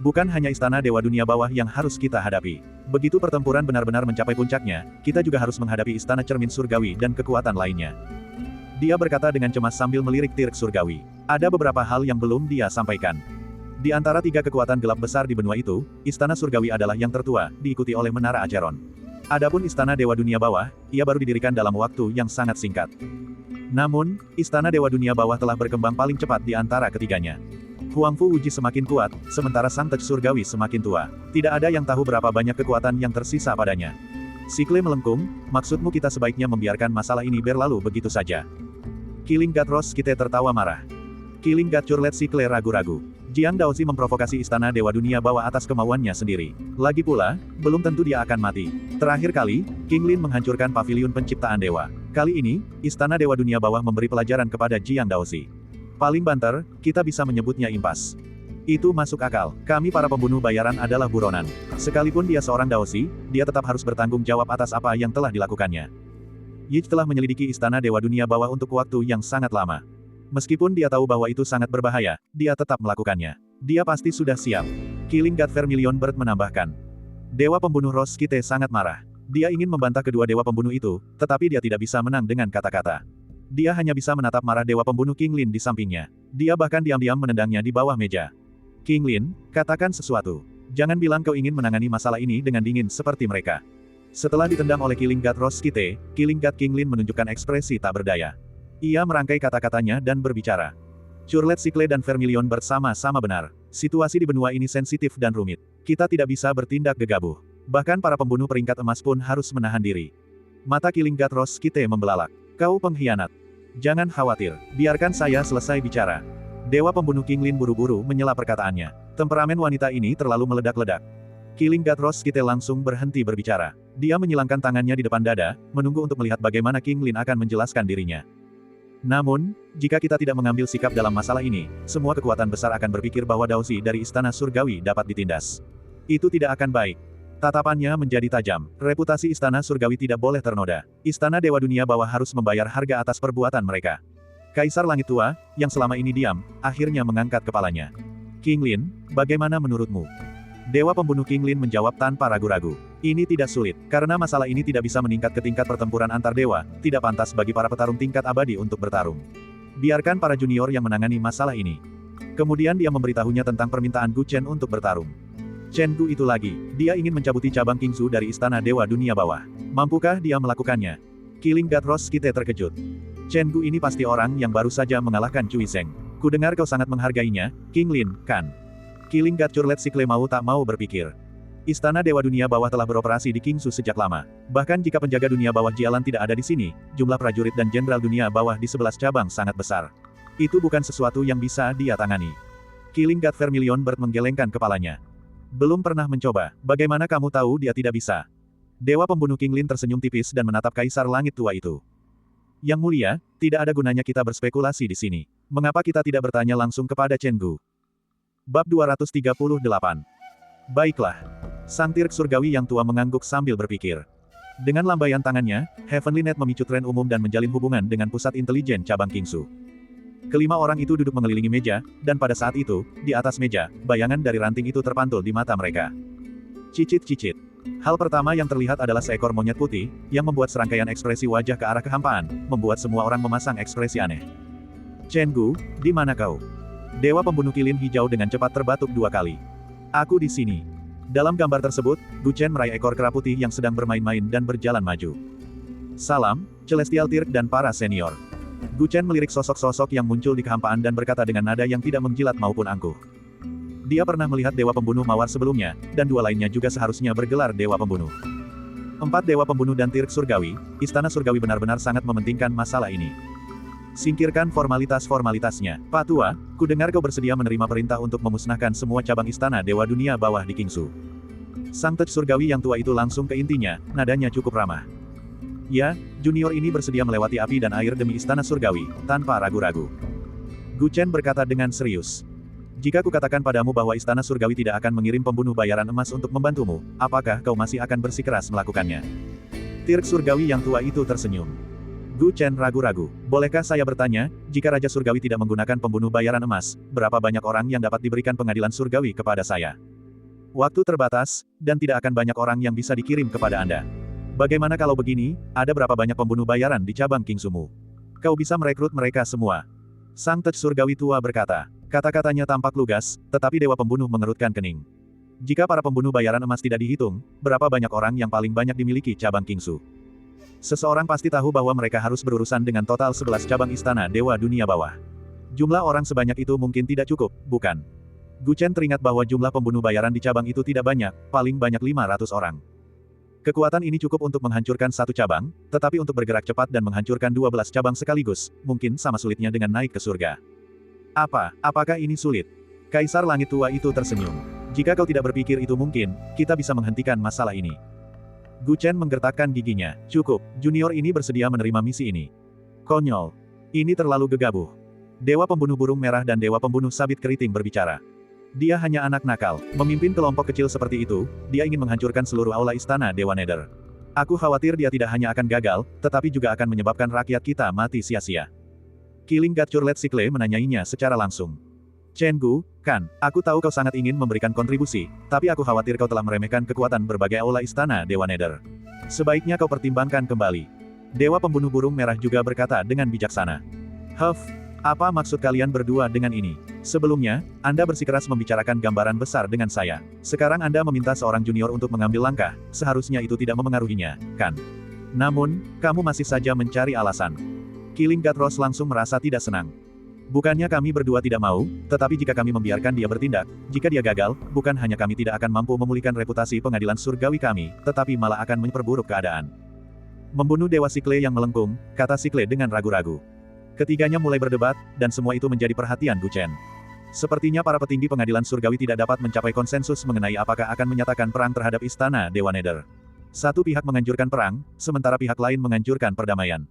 [SPEAKER 1] Bukan hanya Istana Dewa Dunia Bawah yang harus kita hadapi. Begitu pertempuran benar-benar mencapai puncaknya, kita juga harus menghadapi Istana Cermin Surgawi dan kekuatan lainnya. Dia berkata dengan cemas sambil melirik Tirk Surgawi. Ada beberapa hal yang belum dia sampaikan. Di antara 3 kekuatan gelap besar di benua itu, Istana Surgawi adalah yang tertua, diikuti oleh Menara Acheron. Adapun Istana Dewa Dunia Bawah, ia baru didirikan dalam waktu yang sangat singkat. Namun, Istana Dewa Dunia Bawah telah berkembang paling cepat di antara ketiganya. Huangfu Wuji semakin kuat, sementara Sang Tej Surgawi semakin tua. Tidak ada yang tahu berapa banyak kekuatan yang tersisa padanya. Sikle melengkung, maksudmu kita sebaiknya membiarkan masalah ini berlalu begitu saja. Killing God Rose kita tertawa marah. Killing God Curlet Sikle ragu-ragu. Jiang Daozi memprovokasi Istana Dewa Dunia Bawah atas kemauannya sendiri. Lagi pula, belum tentu dia akan mati. Terakhir kali, King Lin menghancurkan paviliun penciptaan dewa. Kali ini, Istana Dewa Dunia Bawah memberi pelajaran kepada Jiang Daozi. Paling banter, kita bisa menyebutnya impas. Itu masuk akal. Kami para pembunuh bayaran adalah buronan. Sekalipun dia seorang Daozi, dia tetap harus bertanggung jawab atas apa yang telah dilakukannya. Yi telah menyelidiki Istana Dewa Dunia Bawah untuk waktu yang sangat lama. Meskipun dia tahu bahwa itu sangat berbahaya, dia tetap melakukannya. Dia pasti sudah siap. Killing God Vermilion Bird menambahkan. Dewa pembunuh Rose Kite sangat marah. Dia ingin membantah kedua dewa pembunuh itu, tetapi dia tidak bisa menang dengan kata-kata. Dia hanya bisa menatap marah dewa pembunuh King Lin di sampingnya. Dia bahkan diam-diam menendangnya di bawah meja. King Lin, katakan sesuatu. Jangan bilang kau ingin menangani masalah ini dengan dingin seperti mereka. Setelah ditendang oleh Killing God Rose Kite, Killing God King Lin menunjukkan ekspresi tak berdaya. Ia merangkai kata-katanya dan berbicara. Curlet Sikle dan Vermilion bersama-sama benar. Situasi di benua ini sensitif dan rumit. Kita tidak bisa bertindak gegabah. Bahkan para pembunuh peringkat emas pun harus menahan diri. Mata Killing God Rose Kite membelalak. Kau pengkhianat. Jangan khawatir, biarkan saya selesai bicara. Dewa pembunuh King Lin buru-buru menyela perkataannya. Temperamen wanita ini terlalu meledak-ledak. Killing God Rose Kite langsung berhenti berbicara. Dia menyilangkan tangannya di depan dada, menunggu untuk melihat bagaimana King Lin akan menjelaskan dirinya. Namun, jika kita tidak mengambil sikap dalam masalah ini, semua kekuatan besar akan berpikir bahwa Daozi dari Istana Surgawi dapat ditindas. Itu tidak akan baik. Tatapannya menjadi tajam. Reputasi Istana Surgawi tidak boleh ternoda. Istana Dewa Dunia Bawah harus membayar harga atas perbuatan mereka. Kaisar Langit Tua, yang selama ini diam, akhirnya mengangkat kepalanya. King Lin, bagaimana menurutmu? Dewa pembunuh King Lin menjawab tanpa ragu-ragu. Ini tidak sulit, karena masalah ini tidak bisa meningkat ke tingkat pertempuran antar dewa, tidak pantas bagi para petarung tingkat abadi untuk bertarung. Biarkan para junior yang menangani masalah ini. Kemudian dia memberitahunya tentang permintaan Gu Chen untuk bertarung. Chen Gu itu lagi, dia ingin mencabuti cabang Kingsu dari Istana Dewa Dunia Bawah. Mampukah dia melakukannya? Killing God Rose Kite terkejut. Chen Gu ini pasti orang yang baru saja mengalahkan Cui Zeng. Kudengar kau sangat menghargainya, King Lin, kan? Killing God Curlet Sikle mau tak mau berpikir. Istana Dewa Dunia Bawah telah beroperasi di Kingsu sejak lama. Bahkan jika penjaga dunia bawah Jialan tidak ada di sini, jumlah prajurit dan jenderal dunia bawah di 11 cabang sangat besar. Itu bukan sesuatu yang bisa dia tangani. Killing God Vermilion Bird menggelengkan kepalanya. Belum pernah mencoba, bagaimana kamu tahu dia tidak bisa? Dewa pembunuh King Lin tersenyum tipis dan menatap Kaisar Langit Tua itu. Yang mulia, tidak ada gunanya kita berspekulasi di sini. Mengapa kita tidak bertanya langsung kepada Chen Gu? Bab 238. Baiklah. Sang Tirk Surgawi yang tua mengangguk sambil berpikir. Dengan lambaian tangannya, Heavenly Net memicu tren umum dan menjalin hubungan dengan pusat intelijen cabang Kingsu. Kelima orang itu duduk mengelilingi meja, dan pada saat itu, di atas meja, bayangan dari ranting itu terpantul di mata mereka. Cicit-cicit. Hal pertama yang terlihat adalah seekor monyet putih, yang membuat serangkaian ekspresi wajah ke arah kehampaan, membuat semua orang memasang ekspresi aneh. Chen Gu, di mana kau? Dewa pembunuh kilin hijau dengan cepat terbatuk 2 kali. Aku di sini. Dalam gambar tersebut, Gu Chen meraih ekor kera putih yang sedang bermain-main dan berjalan maju. Salam, Celestial Tirk dan para senior. Gu Chen melirik sosok-sosok yang muncul di kehampaan dan berkata dengan nada yang tidak menjilat maupun angkuh. Dia pernah melihat dewa pembunuh mawar sebelumnya, dan 2 lainnya juga seharusnya bergelar dewa pembunuh. 4 dewa pembunuh dan Tirk Surgawi, Istana Surgawi benar-benar sangat mementingkan masalah ini. Singkirkan formalitas-formalitasnya. Pak Tua, kudengar kau bersedia menerima perintah untuk memusnahkan semua cabang Istana Dewa Dunia Bawah di Kingsu. Sang Tej Surgawi yang tua itu langsung ke intinya, nadanya cukup ramah. Ya, junior ini bersedia melewati api dan air demi Istana Surgawi, tanpa ragu-ragu. Gu Chen berkata dengan serius. Jika kukatakan padamu bahwa Istana Surgawi tidak akan mengirim pembunuh bayaran emas untuk membantumu, apakah kau masih akan bersikeras melakukannya? Tirk Surgawi yang tua itu tersenyum. Gu Chen ragu-ragu. Bolehkah saya bertanya, jika Raja Surgawi tidak menggunakan pembunuh bayaran emas, berapa banyak orang yang dapat diberikan pengadilan Surgawi kepada saya? Waktu terbatas, dan tidak akan banyak orang yang bisa dikirim kepada Anda. Bagaimana kalau begini, ada berapa banyak pembunuh bayaran di cabang Kingsumu? Kau bisa merekrut mereka semua. Sang Tej Surgawi tua berkata. Kata-katanya tampak lugas, tetapi dewa pembunuh mengerutkan kening. Jika para pembunuh bayaran emas tidak dihitung, berapa banyak orang yang paling banyak dimiliki cabang Kingsu? Seseorang pasti tahu bahwa mereka harus berurusan dengan total 11 cabang Istana Dewa Dunia Bawah. Jumlah orang sebanyak itu mungkin tidak cukup, bukan? Gu Chen teringat bahwa jumlah pembunuh bayaran di cabang itu tidak banyak, paling banyak 500 orang. Kekuatan ini cukup untuk menghancurkan satu cabang, tetapi untuk bergerak cepat dan menghancurkan 12 cabang sekaligus, mungkin sama sulitnya dengan naik ke surga. Apakah ini sulit? Kaisar Langit Tua itu tersenyum. Jika kau tidak berpikir itu mungkin, kita bisa menghentikan masalah ini. Gu Chen menggertakkan giginya. Cukup, junior ini bersedia menerima misi ini. Konyol. Ini terlalu gegabah. Dewa pembunuh burung merah dan dewa pembunuh sabit keriting berbicara. Dia hanya anak nakal. Memimpin kelompok kecil seperti itu, dia ingin menghancurkan seluruh aula istana Dewa Nether. Aku khawatir dia tidak hanya akan gagal, tetapi juga akan menyebabkan rakyat kita mati sia-sia. Killing God Curlet Sikle menanyainya secara langsung. Chen Gu, kan, aku tahu kau sangat ingin memberikan kontribusi, tapi aku khawatir kau telah meremehkan kekuatan berbagai aula istana Dewa Nether. Sebaiknya kau pertimbangkan kembali. Dewa pembunuh burung merah juga berkata dengan bijaksana. Huff, apa maksud kalian berdua dengan ini? Sebelumnya, Anda bersikeras membicarakan gambaran besar dengan saya. Sekarang Anda meminta seorang junior untuk mengambil langkah, seharusnya itu tidak memengaruhinya, kan? Namun, kamu masih saja mencari alasan. Killing God Ross langsung merasa tidak senang. Bukannya kami berdua tidak mau, tetapi jika kami membiarkan dia bertindak, jika dia gagal, bukan hanya kami tidak akan mampu memulihkan reputasi pengadilan surgawi kami, tetapi malah akan memperburuk keadaan. Membunuh Dewa Sikle yang melengkung, kata Sikle dengan ragu-ragu. Ketiganya mulai berdebat, dan semua itu menjadi perhatian Gu Chen. Sepertinya para petinggi pengadilan surgawi tidak dapat mencapai konsensus mengenai apakah akan menyatakan perang terhadap istana Dewa Nether. Satu pihak menganjurkan perang, sementara pihak lain menganjurkan perdamaian.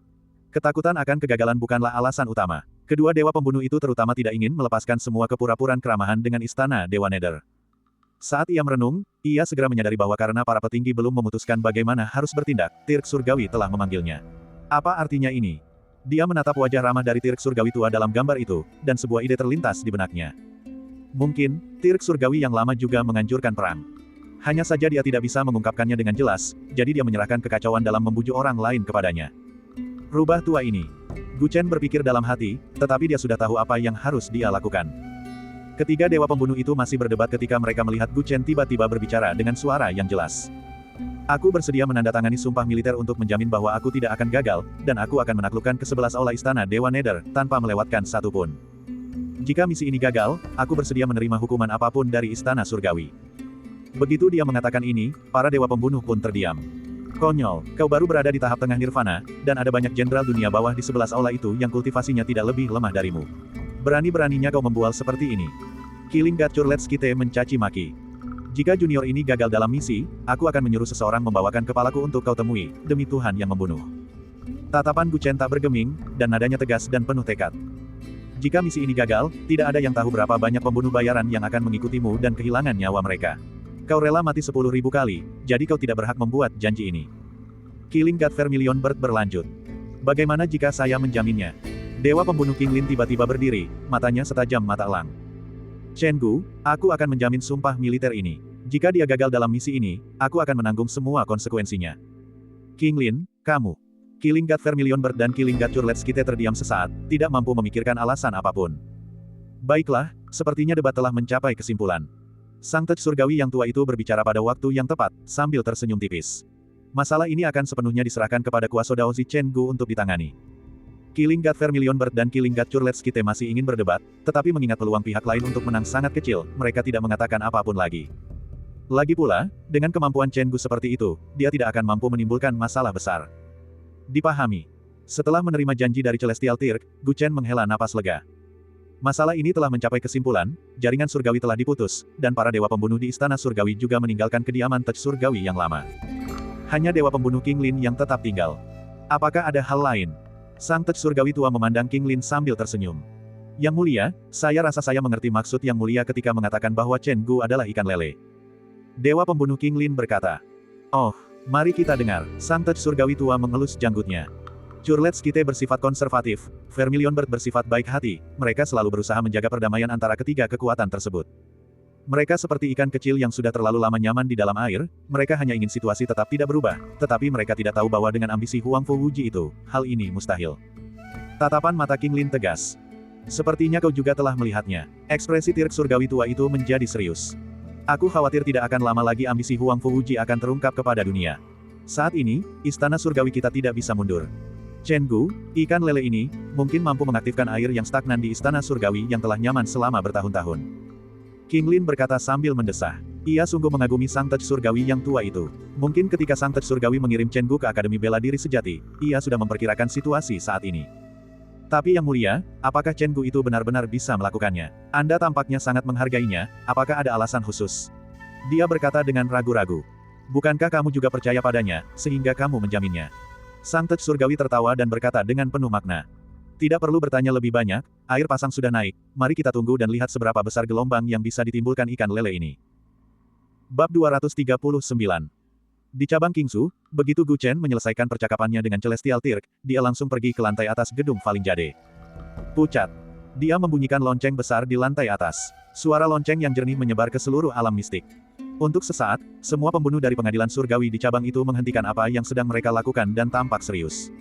[SPEAKER 1] Ketakutan akan kegagalan bukanlah alasan utama. Kedua dewa pembunuh itu terutama tidak ingin melepaskan semua kepura-puraan keramahan dengan istana Dewa Nether. Saat ia merenung, ia segera menyadari bahwa karena para petinggi belum memutuskan bagaimana harus bertindak, Tirk Surgawi telah memanggilnya. Apa artinya ini? Dia menatap wajah ramah dari Tirk Surgawi tua dalam gambar itu, dan sebuah ide terlintas di benaknya. Mungkin, Tirk Surgawi yang lama juga menganjurkan perang. Hanya saja dia tidak bisa mengungkapkannya dengan jelas, jadi dia menyerahkan kekacauan dalam membujuk orang lain kepadanya. Rubah tua ini. Gu Chen berpikir dalam hati, tetapi dia sudah tahu apa yang harus dia lakukan. Ketiga dewa pembunuh itu masih berdebat ketika mereka melihat Gu Chen tiba-tiba berbicara dengan suara yang jelas. Aku bersedia menandatangani sumpah militer untuk menjamin bahwa aku tidak akan gagal, dan aku akan menaklukkan ke-11 aula istana Dewa Nether, tanpa melewatkan satu pun. Jika misi ini gagal, aku bersedia menerima hukuman apapun dari istana surgawi. Begitu dia mengatakan ini, para dewa pembunuh pun terdiam. Konyol, kau baru berada di tahap tengah nirvana, dan ada banyak jenderal dunia bawah di 11 aula itu yang kultivasinya tidak lebih lemah darimu. Berani-beraninya kau membual seperti ini. Killing God Curlet Sikle mencaci maki. Jika junior ini gagal dalam misi, aku akan menyuruh seseorang membawakan kepalaku untuk kau temui, demi Tuhan yang membunuh. Tatapan Gu Chen tak bergeming, dan nadanya tegas dan penuh tekad. Jika misi ini gagal, tidak ada yang tahu berapa banyak pembunuh bayaran yang akan mengikutimu dan kehilangan nyawa mereka. Kau rela mati 10.000 kali, jadi kau tidak berhak membuat janji ini. Killing God Vermilion Bird berlanjut. Bagaimana jika saya menjaminnya? Dewa pembunuh King Lin tiba-tiba berdiri, matanya setajam mata elang. Chen Gu, aku akan menjamin sumpah militer ini. Jika dia gagal dalam misi ini, aku akan menanggung semua konsekuensinya. King Lin, kamu. Killing God Vermilion Bird dan Killing God Curlet Sikle terdiam sesaat, tidak mampu memikirkan alasan apapun. Baiklah, sepertinya debat telah mencapai kesimpulan. Sang Tej Surgawi yang tua itu berbicara pada waktu yang tepat, sambil tersenyum tipis. Masalah ini akan sepenuhnya diserahkan kepada kuasa Daozi Chen Gu untuk ditangani. Killing God Vermilion Bird dan Killing God Curlet Sikle masih ingin berdebat, tetapi mengingat peluang pihak lain untuk menang sangat kecil, mereka tidak mengatakan apapun lagi. Lagi pula, dengan kemampuan Chen Gu seperti itu, dia tidak akan mampu menimbulkan masalah besar. Dipahami. Setelah menerima janji dari Celestial Tirk, Gu Chen menghela napas lega. Masalah ini telah mencapai kesimpulan, jaringan surgawi telah diputus, dan para dewa pembunuh di istana surgawi juga meninggalkan kediaman Tej Surgawi yang lama. Hanya dewa pembunuh King Lin yang tetap tinggal. Apakah ada hal lain? Sang Tej Surgawi tua memandang King Lin sambil tersenyum. Yang mulia, saya rasa saya mengerti maksud yang mulia ketika mengatakan bahwa Chen Gu adalah ikan lele. Dewa pembunuh King Lin berkata. Oh, mari kita dengar. Sang Tej Surgawi tua mengelus janggutnya. Curlet Sikle bersifat konservatif, Vermilion Bird bersifat baik hati, mereka selalu berusaha menjaga perdamaian antara ketiga kekuatan tersebut. Mereka seperti ikan kecil yang sudah terlalu lama nyaman di dalam air, mereka hanya ingin situasi tetap tidak berubah, tetapi mereka tidak tahu bahwa dengan ambisi Huang Fu Wuji itu, hal ini mustahil. Tatapan mata King Lin tegas. Sepertinya kau juga telah melihatnya. Ekspresi Tirk Surgawi tua itu menjadi serius. Aku khawatir tidak akan lama lagi ambisi Huang Fu Wuji akan terungkap kepada dunia. Saat ini, istana surgawi kita tidak bisa mundur. Chen Gu, ikan lele ini, mungkin mampu mengaktifkan air yang stagnan di istana surgawi yang telah nyaman selama bertahun-tahun. King Lin berkata sambil mendesah. Ia sungguh mengagumi Sang Tej Surgawi yang tua itu. Mungkin ketika Sang Tej Surgawi mengirim Chen Gu ke Akademi Bela Diri Sejati, ia sudah memperkirakan situasi saat ini. Tapi yang mulia, apakah Chen Gu itu benar-benar bisa melakukannya? Anda tampaknya sangat menghargainya, apakah ada alasan khusus? Dia berkata dengan ragu-ragu. Bukankah kamu juga percaya padanya, sehingga kamu menjaminnya? Sang Tej Surgawi tertawa dan berkata dengan penuh makna. Tidak perlu bertanya lebih banyak, air pasang sudah naik, mari kita tunggu dan lihat seberapa besar gelombang yang bisa ditimbulkan ikan lele ini. Bab 239. Di cabang Kingsu, begitu Gu Chen menyelesaikan percakapannya dengan Celestial Tirk, dia langsung pergi ke lantai atas gedung Falling Jade. Pucat. Dia membunyikan lonceng besar di lantai atas. Suara lonceng yang jernih menyebar ke seluruh alam mistik. Untuk sesaat, semua pembunuh dari pengadilan surgawi di cabang itu menghentikan apa yang sedang mereka lakukan dan tampak serius.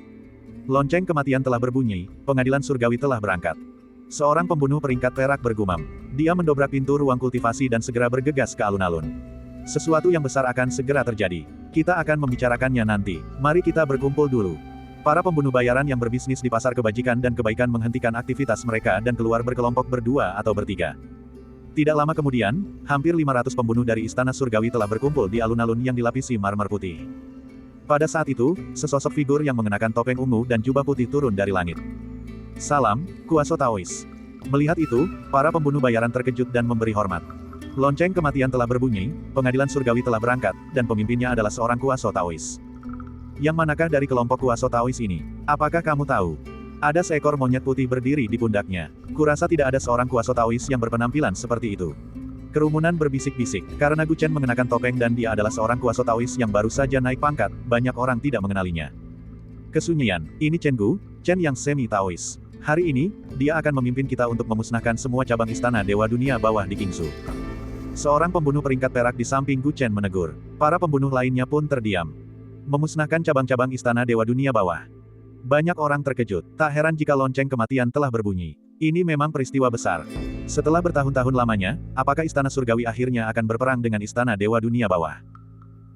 [SPEAKER 1] Lonceng kematian telah berbunyi, pengadilan surgawi telah berangkat. Seorang pembunuh peringkat perak bergumam. Dia mendobrak pintu ruang kultivasi dan segera bergegas ke alun-alun. Sesuatu yang besar akan segera terjadi. Kita akan membicarakannya nanti. Mari kita berkumpul dulu. Para pembunuh bayaran yang berbisnis di pasar kebajikan dan kebaikan menghentikan aktivitas mereka dan keluar berkelompok berdua atau bertiga. Tidak lama kemudian, hampir 500 pembunuh dari Istana Surgawi telah berkumpul di alun-alun yang dilapisi marmer putih. Pada saat itu, sesosok figur yang mengenakan topeng ungu dan jubah putih turun dari langit. Salam, Kuaso Taois. Melihat itu, para pembunuh bayaran terkejut dan memberi hormat. Lonceng kematian telah berbunyi, pengadilan surgawi telah berangkat, dan pemimpinnya adalah seorang Kuaso Taois. Yang manakah dari kelompok Kuaso Taois ini? Apakah kamu tahu? Ada seekor monyet putih berdiri di pundaknya. Kurasa tidak ada seorang Kuaso Taois yang berpenampilan seperti itu. Kerumunan berbisik-bisik, karena Gu Chen mengenakan topeng dan dia adalah seorang Kuaso Taois yang baru saja naik pangkat, banyak orang tidak mengenalinya. Kesunyian, ini Chen Gu, Chen yang semi-Taois. Hari ini, dia akan memimpin kita untuk memusnahkan semua cabang istana Dewa Dunia Bawah di Kingsu. Seorang pembunuh peringkat perak di samping Gu Chen menegur. Para pembunuh lainnya pun terdiam. Memusnahkan cabang-cabang istana Dewa Dunia Bawah. Banyak orang terkejut. Tak heran jika lonceng kematian telah berbunyi. Ini memang peristiwa besar. Setelah bertahun-tahun lamanya, apakah istana surgawi akhirnya akan berperang dengan istana Dewa Dunia Bawah?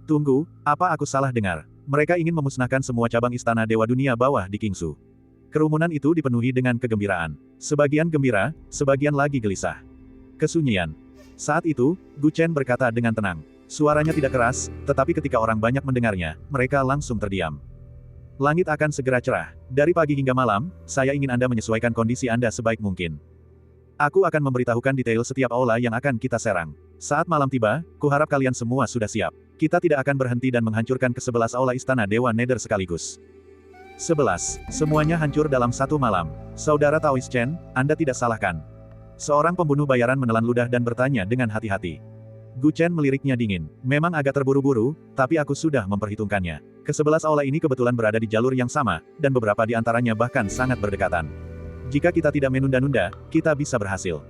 [SPEAKER 1] Tunggu, apa aku salah dengar? Mereka ingin memusnahkan semua cabang istana Dewa Dunia Bawah di Kingsu. Kerumunan itu dipenuhi dengan kegembiraan. Sebagian gembira, sebagian lagi gelisah. Kesunyian. Saat itu, Gu Chen berkata dengan tenang. Suaranya tidak keras, tetapi ketika orang banyak mendengarnya, mereka langsung terdiam. Langit akan segera cerah. Dari pagi hingga malam, saya ingin Anda menyesuaikan kondisi Anda sebaik mungkin. Aku akan memberitahukan detail setiap aula yang akan kita serang. Saat malam tiba, kuharap kalian semua sudah siap. Kita tidak akan berhenti dan menghancurkan ke-11 aula istana Dewa Nether sekaligus. 11. Semuanya hancur dalam satu malam. Saudara Taois Chen, Anda tidak salahkan. Seorang pembunuh bayaran menelan ludah dan bertanya dengan hati-hati. Gu Chen meliriknya dingin. Memang agak terburu-buru, tapi aku sudah memperhitungkannya. Ke-11 aula ini kebetulan berada di jalur yang sama, dan beberapa di antaranya bahkan sangat berdekatan. Jika kita tidak menunda-nunda, kita bisa berhasil.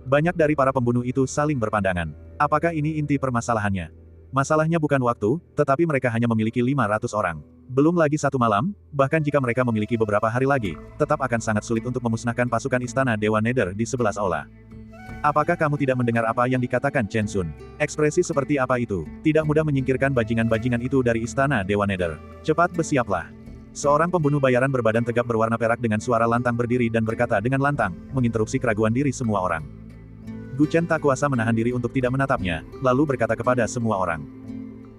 [SPEAKER 1] Banyak dari para pembunuh itu saling berpandangan. Apakah ini inti permasalahannya? Masalahnya bukan waktu, tetapi mereka hanya memiliki 500 orang. Belum lagi satu malam, bahkan jika mereka memiliki beberapa hari lagi, tetap akan sangat sulit untuk memusnahkan pasukan istana Dewa Nether di 11 aula. Apakah kamu tidak mendengar apa yang dikatakan Chen Sun? Ekspresi seperti apa itu? Tidak mudah menyingkirkan bajingan-bajingan itu dari istana Dewa Nether. Cepat bersiaplah. Seorang pembunuh bayaran berbadan tegap berwarna perak dengan suara lantang berdiri dan berkata dengan lantang, menginterupsi keraguan diri semua orang. Gu Chen tak kuasa menahan diri untuk tidak menatapnya, lalu berkata kepada semua orang.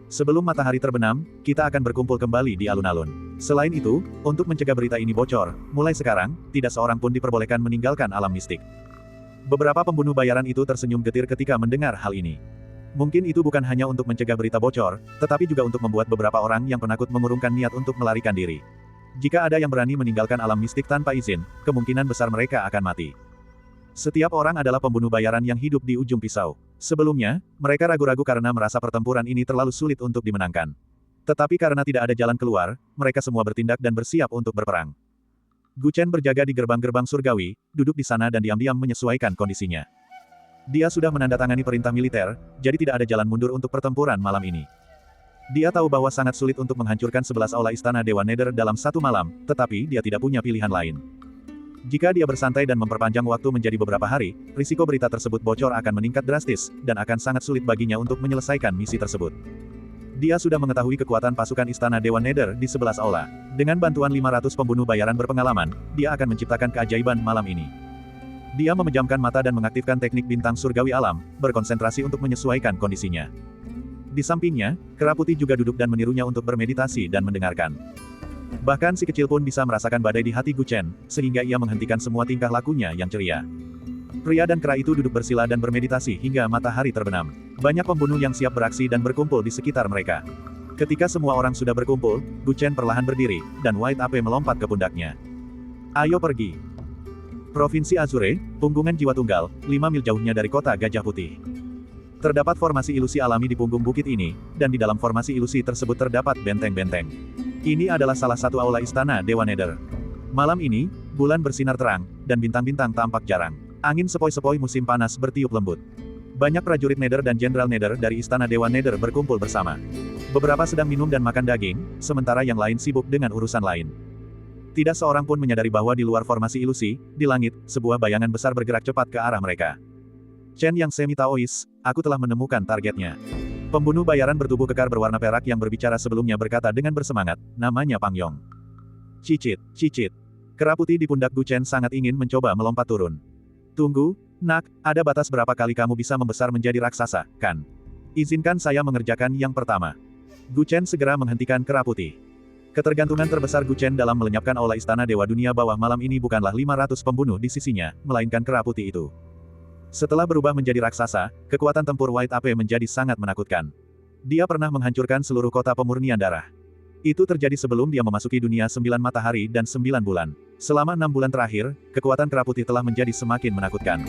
[SPEAKER 1] Sebelum matahari terbenam, kita akan berkumpul kembali di alun-alun. Selain itu, untuk mencegah berita ini bocor, mulai sekarang, tidak seorang pun diperbolehkan meninggalkan alam mistik. Beberapa pembunuh bayaran itu tersenyum getir ketika mendengar hal ini. Mungkin itu bukan hanya untuk mencegah berita bocor, tetapi juga untuk membuat beberapa orang yang penakut mengurungkan niat untuk melarikan diri. Jika ada yang berani meninggalkan alam mistik tanpa izin, kemungkinan besar mereka akan mati. Setiap orang adalah pembunuh bayaran yang hidup di ujung pisau. Sebelumnya, mereka ragu-ragu karena merasa pertempuran ini terlalu sulit untuk dimenangkan. Tetapi karena tidak ada jalan keluar, mereka semua bertindak dan bersiap untuk berperang. Gu Chen berjaga di gerbang-gerbang surgawi, duduk di sana dan diam-diam menyesuaikan kondisinya. Dia sudah menandatangani perintah militer, jadi tidak ada jalan mundur untuk pertempuran malam ini. Dia tahu bahwa sangat sulit untuk menghancurkan 11 aula istana Dewa Nether dalam satu malam, tetapi dia tidak punya pilihan lain. Jika dia bersantai dan memperpanjang waktu menjadi beberapa hari, risiko berita tersebut bocor akan meningkat drastis, dan akan sangat sulit baginya untuk menyelesaikan misi tersebut. Dia sudah mengetahui kekuatan pasukan istana Dewa Nether di 11 aula. Dengan bantuan 500 pembunuh bayaran berpengalaman, dia akan menciptakan keajaiban malam ini. Dia memejamkan mata dan mengaktifkan teknik bintang surgawi alam, berkonsentrasi untuk menyesuaikan kondisinya. Di sampingnya, kera putih juga duduk dan menirunya untuk bermeditasi dan mendengarkan. Bahkan si kecil pun bisa merasakan badai di hati Gu Chen, sehingga ia menghentikan semua tingkah lakunya yang ceria. Pria dan kera itu duduk bersila dan bermeditasi hingga matahari terbenam. Banyak pembunuh yang siap beraksi dan berkumpul di sekitar mereka. Ketika semua orang sudah berkumpul, Gu Chen perlahan berdiri, dan White Ape melompat ke pundaknya. Ayo pergi. Provinsi Azure, Punggungan Jiwa Tunggal, 5 mil jauhnya dari kota Gajah Putih. Terdapat formasi ilusi alami di punggung bukit ini, dan di dalam formasi ilusi tersebut terdapat benteng-benteng. Ini adalah salah satu aula istana Dewa Nether. Malam ini, bulan bersinar terang, dan bintang-bintang tampak jarang. Angin sepoi-sepoi musim panas bertiup lembut. Banyak prajurit Nether dan Jenderal Nether dari istana Dewa Nether berkumpul bersama. Beberapa sedang minum dan makan daging, sementara yang lain sibuk dengan urusan lain. Tidak seorang pun menyadari bahwa di luar formasi ilusi, di langit, sebuah bayangan besar bergerak cepat ke arah mereka. Chen yang semi-Taois, aku telah menemukan targetnya. Pembunuh bayaran bertubuh kekar berwarna perak yang berbicara sebelumnya berkata dengan bersemangat, namanya Pang Yong. Cicit, cicit. Kera putih di pundak Gu Chen sangat ingin mencoba melompat turun. Tunggu, nak, ada batas berapa kali kamu bisa membesar menjadi raksasa, kan? Izinkan saya mengerjakan yang pertama. Gu Chen segera menghentikan kera putih. Ketergantungan terbesar Gu Chen dalam melenyapkan aula istana Dewa Dunia Bawah malam ini bukanlah 500 pembunuh di sisinya, melainkan kera putih itu. Setelah berubah menjadi raksasa, kekuatan tempur White Ape menjadi sangat menakutkan. Dia pernah menghancurkan seluruh kota pemurnian darah. Itu terjadi sebelum dia memasuki dunia 9 matahari dan 9 bulan. Selama 6 bulan terakhir, kekuatan kera putih telah menjadi semakin menakutkan.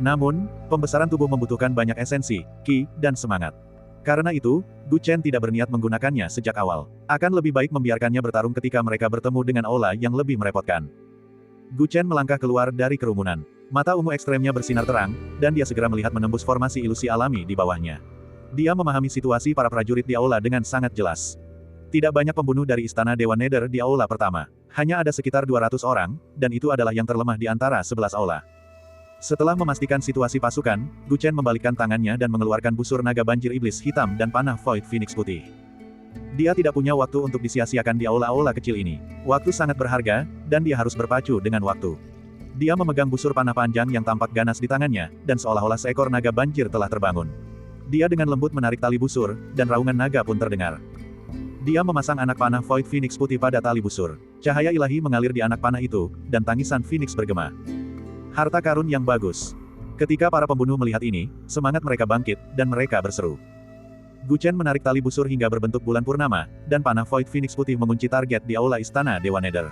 [SPEAKER 1] Namun, pembesaran tubuh membutuhkan banyak esensi, ki, dan semangat. Karena itu, Gu Chen tidak berniat menggunakannya sejak awal. Akan lebih baik membiarkannya bertarung ketika mereka bertemu dengan aula yang lebih merepotkan. Gu Chen melangkah keluar dari kerumunan. Mata ungu ekstremnya bersinar terang, dan dia segera melihat menembus formasi ilusi alami di bawahnya. Dia memahami situasi para prajurit di aula dengan sangat jelas. Tidak banyak pembunuh dari istana Dewa Nether di aula pertama. Hanya ada sekitar 200 orang, dan itu adalah yang terlemah di antara 11 aula. Setelah memastikan situasi pasukan, Gu Chen membalikkan tangannya dan mengeluarkan busur naga banjir iblis hitam dan panah Void Phoenix putih. Dia tidak punya waktu untuk disia-siakan di aula-aula kecil ini. Waktu sangat berharga, dan dia harus berpacu dengan waktu. Dia memegang busur panah panjang yang tampak ganas di tangannya, dan seolah-olah seekor naga banjir telah terbangun. Dia dengan lembut menarik tali busur, dan raungan naga pun terdengar. Dia memasang anak panah Void Phoenix putih pada tali busur. Cahaya ilahi mengalir di anak panah itu, dan tangisan Phoenix bergema. Harta karun yang bagus. Ketika para pembunuh melihat ini, semangat mereka bangkit, dan mereka berseru. Gu Chen menarik tali busur hingga berbentuk bulan purnama, dan panah Void Phoenix putih mengunci target di aula istana Dewa Nether.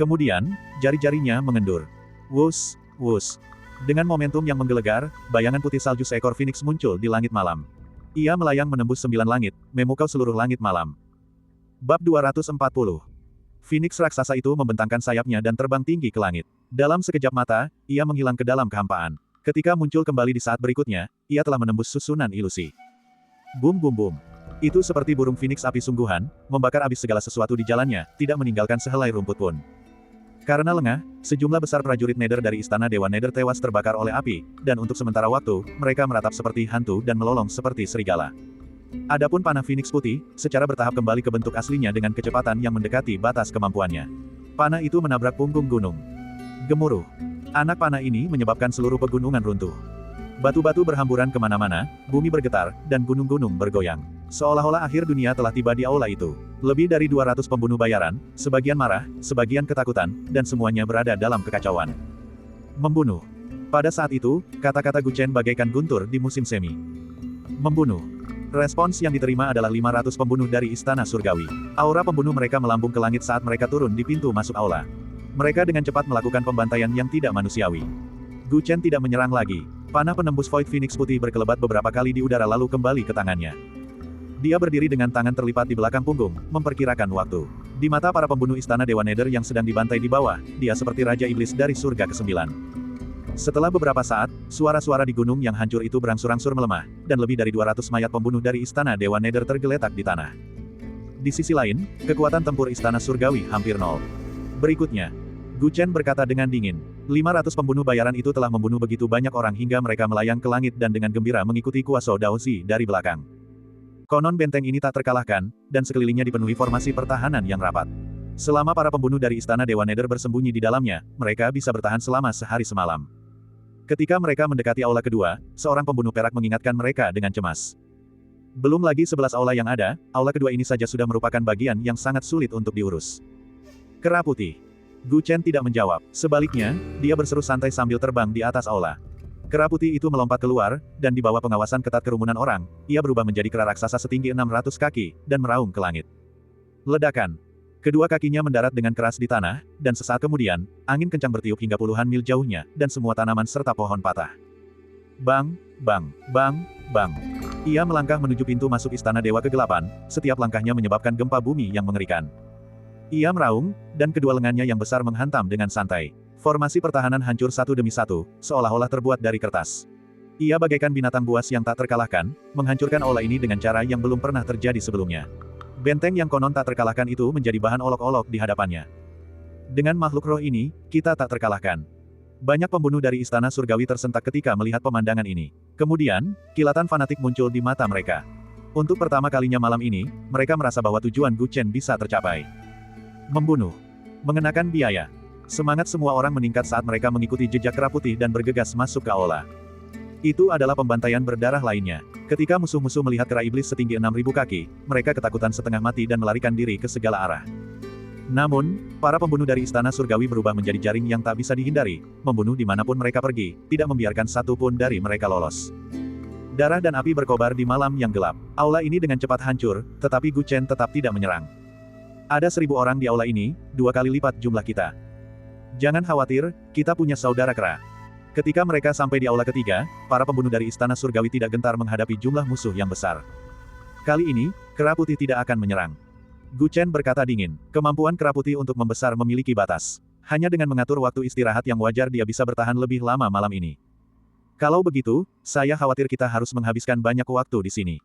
[SPEAKER 1] Kemudian, jari-jarinya mengendur. Wus, wus. Dengan momentum yang menggelegar, bayangan putih salju seekor Phoenix muncul di langit malam. Ia melayang menembus 9 langit, memukau seluruh langit malam. Bab 240. Phoenix raksasa itu membentangkan sayapnya dan terbang tinggi ke langit. Dalam sekejap mata, ia menghilang ke dalam kehampaan. Ketika muncul kembali di saat berikutnya, ia telah menembus susunan ilusi. Bum bum bum. Itu seperti burung Phoenix api sungguhan, membakar habis segala sesuatu di jalannya, tidak meninggalkan sehelai rumput pun. Karena lengah, sejumlah besar prajurit Nether dari istana Dewa Nether tewas terbakar oleh api, dan untuk sementara waktu, mereka meratap seperti hantu dan melolong seperti serigala. Adapun panah Phoenix putih, secara bertahap kembali ke bentuk aslinya dengan kecepatan yang mendekati batas kemampuannya. Panah itu menabrak punggung gunung. Gemuruh. Anak panah ini menyebabkan seluruh pegunungan runtuh. Batu-batu berhamburan kemana-mana, bumi bergetar, dan gunung-gunung bergoyang. Seolah-olah akhir dunia telah tiba di aula itu. Lebih dari 200 pembunuh bayaran, sebagian marah, sebagian ketakutan, dan semuanya berada dalam kekacauan. Membunuh. Pada saat itu, kata-kata Gu Chen bagaikan guntur di musim semi. Membunuh. Respons yang diterima adalah 500 pembunuh dari Istana Surgawi. Aura pembunuh mereka melambung ke langit saat mereka turun di pintu masuk aula. Mereka dengan cepat melakukan pembantaian yang tidak manusiawi. Gu Chen tidak menyerang lagi. Panah penembus Void Phoenix putih berkelebat beberapa kali di udara lalu kembali ke tangannya. Dia berdiri dengan tangan terlipat di belakang punggung, memperkirakan waktu. Di mata para pembunuh Istana Dewa Nether yang sedang dibantai di bawah, dia seperti Raja Iblis dari surga ke-9. Setelah beberapa saat, suara-suara di gunung yang hancur itu berangsur-angsur melemah, dan lebih dari 200 mayat pembunuh dari Istana Dewa Nether tergeletak di tanah. Di sisi lain, kekuatan tempur Istana Surgawi hampir nol. Berikutnya, Gu Chen berkata dengan dingin, 500 pembunuh bayaran itu telah membunuh begitu banyak orang hingga mereka melayang ke langit dan dengan gembira mengikuti kuasa Daozi dari belakang. Konon benteng ini tak terkalahkan, dan sekelilingnya dipenuhi formasi pertahanan yang rapat. Selama para pembunuh dari Istana Dewa Nether bersembunyi di dalamnya, mereka bisa bertahan selama sehari semalam. Ketika mereka mendekati aula kedua, seorang pembunuh perak mengingatkan mereka dengan cemas. Belum lagi 11 aula yang ada, aula kedua ini saja sudah merupakan bagian yang sangat sulit untuk diurus. Kera putih. Gu Chen tidak menjawab. Sebaliknya, dia berseru santai sambil terbang di atas aula. Kera putih itu melompat keluar, dan di bawah pengawasan ketat kerumunan orang, ia berubah menjadi kera raksasa setinggi 600 kaki, dan meraung ke langit. Ledakan. Kedua kakinya mendarat dengan keras di tanah, dan sesaat kemudian, angin kencang bertiup hingga puluhan mil jauhnya, dan semua tanaman serta pohon patah. Bang, bang, bang, bang. Ia melangkah menuju pintu masuk Istana Dewa Kegelapan, setiap langkahnya menyebabkan gempa bumi yang mengerikan. Ia meraung, dan kedua lengannya yang besar menghantam dengan santai. Formasi pertahanan hancur satu demi satu, seolah-olah terbuat dari kertas. Ia bagaikan binatang buas yang tak terkalahkan, menghancurkan aula ini dengan cara yang belum pernah terjadi sebelumnya. Benteng yang konon tak terkalahkan itu menjadi bahan olok-olok di hadapannya. Dengan makhluk roh ini, kita tak terkalahkan. Banyak pembunuh dari Istana Surgawi tersentak ketika melihat pemandangan ini. Kemudian, kilatan fanatik muncul di mata mereka. Untuk pertama kalinya malam ini, mereka merasa bahwa tujuan Gu Chen bisa tercapai. Membunuh. Mengenakan biaya. Semangat semua orang meningkat saat mereka mengikuti jejak Kera Putih dan bergegas masuk ke aula. Itu adalah pembantaian berdarah lainnya. Ketika musuh-musuh melihat kera iblis setinggi 6.000 kaki, mereka ketakutan setengah mati dan melarikan diri ke segala arah. Namun, para pembunuh dari Istana Surgawi berubah menjadi jaring yang tak bisa dihindari, membunuh dimanapun mereka pergi, tidak membiarkan satu pun dari mereka lolos. Darah dan api berkobar di malam yang gelap. Aula ini dengan cepat hancur, tetapi Gu Chen tetap tidak menyerang. Ada 1.000 orang di aula ini, 2 kali lipat jumlah kita. Jangan khawatir, kita punya saudara kera. Ketika mereka sampai di aula ketiga, para pembunuh dari Istana Surgawi tidak gentar menghadapi jumlah musuh yang besar. Kali ini, Kera Putih tidak akan menyerang. Gu Chen berkata dingin, kemampuan Kera Putih untuk membesar memiliki batas. Hanya dengan mengatur waktu istirahat yang wajar dia bisa bertahan lebih lama malam ini. Kalau begitu, saya khawatir kita harus menghabiskan banyak waktu di sini.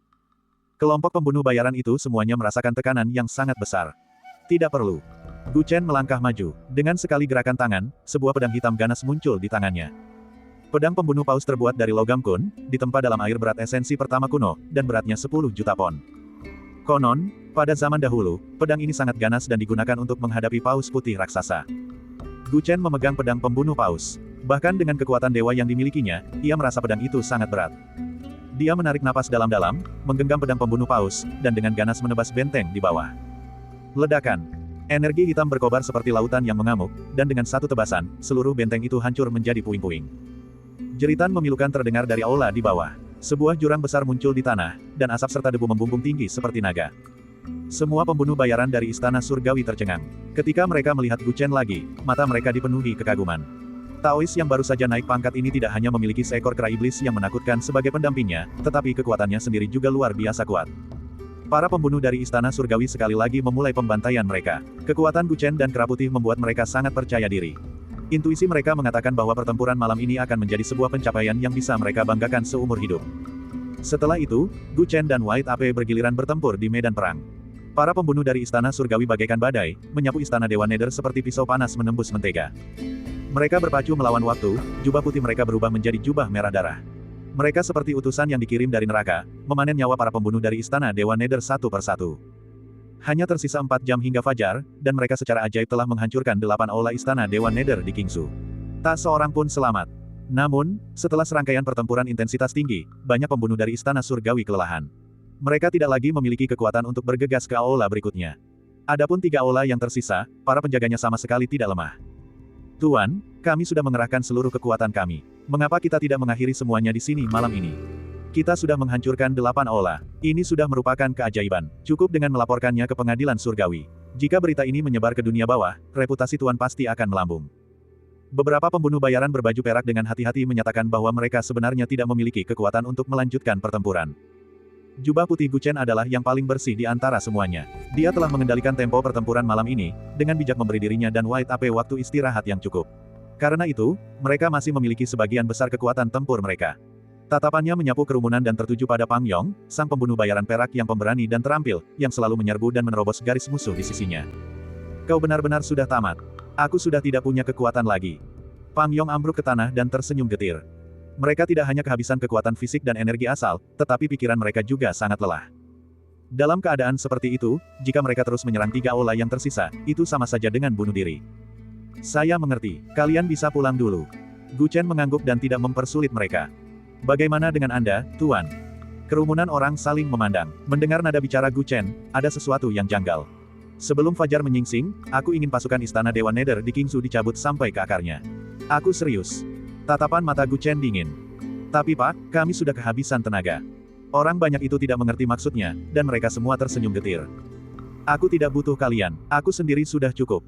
[SPEAKER 1] Kelompok pembunuh bayaran itu semuanya merasakan tekanan yang sangat besar. Tidak perlu. Gu Chen melangkah maju. Dengan sekali gerakan tangan, sebuah pedang hitam ganas muncul di tangannya. Pedang pembunuh paus terbuat dari logam kun, ditempa dalam air berat esensi pertama kuno, dan beratnya 10 juta pon. Konon, pada zaman dahulu, pedang ini sangat ganas dan digunakan untuk menghadapi paus putih raksasa. Gu Chen memegang pedang pembunuh paus. Bahkan dengan kekuatan dewa yang dimilikinya, ia merasa pedang itu sangat berat. Dia menarik napas dalam-dalam, menggenggam pedang pembunuh paus, dan dengan ganas menebas benteng di bawah. Ledakan. Energi hitam berkobar seperti lautan yang mengamuk, dan dengan satu tebasan, seluruh benteng itu hancur menjadi puing-puing. Jeritan memilukan terdengar dari aula di bawah. Sebuah jurang besar muncul di tanah, dan asap serta debu membumbung tinggi seperti naga. Semua pembunuh bayaran dari Istana Surgawi tercengang. Ketika mereka melihat Gu Chen lagi, mata mereka dipenuhi kekaguman. Taois yang baru saja naik pangkat ini tidak hanya memiliki seekor kera iblis yang menakutkan sebagai pendampingnya, tetapi kekuatannya sendiri juga luar biasa kuat. Para pembunuh dari Istana Surgawi sekali lagi memulai pembantaian mereka. Kekuatan Gu Chen dan Kera Putih membuat mereka sangat percaya diri. Intuisi mereka mengatakan bahwa pertempuran malam ini akan menjadi sebuah pencapaian yang bisa mereka banggakan seumur hidup. Setelah itu, Gu Chen dan White Ape bergiliran bertempur di medan perang. Para pembunuh dari Istana Surgawi bagaikan badai, menyapu Istana Dewa Nether seperti pisau panas menembus mentega. Mereka berpacu melawan waktu, jubah putih mereka berubah menjadi jubah merah darah. Mereka seperti utusan yang dikirim dari neraka, memanen nyawa para pembunuh dari Istana Dewa Nether satu persatu. Hanya tersisa 4 jam hingga fajar, dan mereka secara ajaib telah menghancurkan 8 aula Istana Dewa Nether di Kingsu. Tak seorang pun selamat. Namun, setelah serangkaian pertempuran intensitas tinggi, banyak pembunuh dari Istana Surgawi kelelahan. Mereka tidak lagi memiliki kekuatan untuk bergegas ke aula berikutnya. Adapun 3 aula yang tersisa, para penjaganya sama sekali tidak lemah. Tuan, kami sudah mengerahkan seluruh kekuatan kami. Mengapa kita tidak mengakhiri semuanya di sini malam ini? Kita sudah menghancurkan 8 aula. Ini sudah merupakan keajaiban. Cukup dengan melaporkannya ke pengadilan surgawi. Jika berita ini menyebar ke dunia bawah, reputasi Tuan pasti akan melambung. Beberapa pembunuh bayaran berbaju perak dengan hati-hati menyatakan bahwa mereka sebenarnya tidak memiliki kekuatan untuk melanjutkan pertempuran. Jubah putih Gu Chen adalah yang paling bersih di antara semuanya. Dia telah mengendalikan tempo pertempuran malam ini, dengan bijak memberi dirinya dan White Ape waktu istirahat yang cukup. Karena itu, mereka masih memiliki sebagian besar kekuatan tempur mereka. Tatapannya menyapu kerumunan dan tertuju pada Pang Yong, sang pembunuh bayaran perak yang pemberani dan terampil, yang selalu menyerbu dan menerobos garis musuh di sisinya. Kau benar-benar sudah tamat. Aku sudah tidak punya kekuatan lagi. Pang Yong ambruk ke tanah dan tersenyum getir. Mereka tidak hanya kehabisan kekuatan fisik dan energi asal, tetapi pikiran mereka juga sangat lelah. Dalam keadaan seperti itu, jika mereka terus menyerang 3 aula yang tersisa, itu sama saja dengan bunuh diri. Saya mengerti, kalian bisa pulang dulu. Gu Chen mengangguk dan tidak mempersulit mereka. Bagaimana dengan Anda, Tuan? Kerumunan orang saling memandang. Mendengar nada bicara Gu Chen, ada sesuatu yang janggal. Sebelum fajar menyingsing, aku ingin pasukan Istana Dewa Nether di Kingsu dicabut sampai ke akarnya. Aku serius. Tatapan mata Gu Chen dingin. Tapi Pak, kami sudah kehabisan tenaga. Orang banyak itu tidak mengerti maksudnya, dan mereka semua tersenyum getir. Aku tidak butuh kalian, aku sendiri sudah cukup.